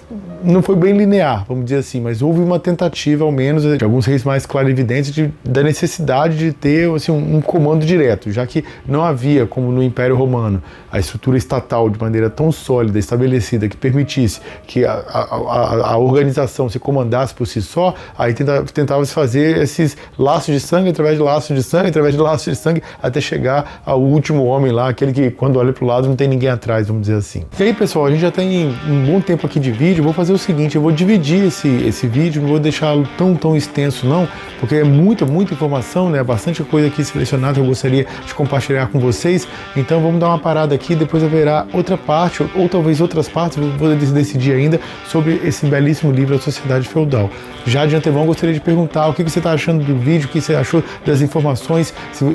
S1: não foi bem linear, vamos dizer assim, mas houve uma tentativa, ao menos, de alguns reis mais clarividentes da necessidade de ter assim, um comando direto, já que não havia, como no Império Romano, a estrutura estatal de maneira tão sólida, estabelecida, que permitisse que a organização se comandasse por si só. Aí tentava-se fazer esses laços de sangue, através de laços de sangue, através de laços de sangue, até chegar ao último homem lá, aquele que, quando olha para o lado, não tem ninguém atrás, vamos dizer assim. E aí, pessoal, a gente já tem um bom tempo aqui de vídeo. Eu vou fazer o seguinte, eu vou dividir esse vídeo, não vou deixá-lo tão extenso não, porque é muita informação, né? Bastante coisa aqui selecionada que eu gostaria de compartilhar com vocês. Então vamos dar uma parada aqui, depois haverá outra parte, ou talvez outras partes, vou decidir ainda, sobre esse belíssimo livro, A Sociedade Feudal. Já de antemão gostaria de perguntar o que você está achando do vídeo, o que você achou das informações.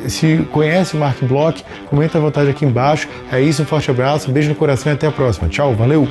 S1: Se conhece o Mark Bloch, comenta à vontade aqui embaixo. É isso, um forte abraço, um beijo no coração e até a próxima. Tchau, valeu!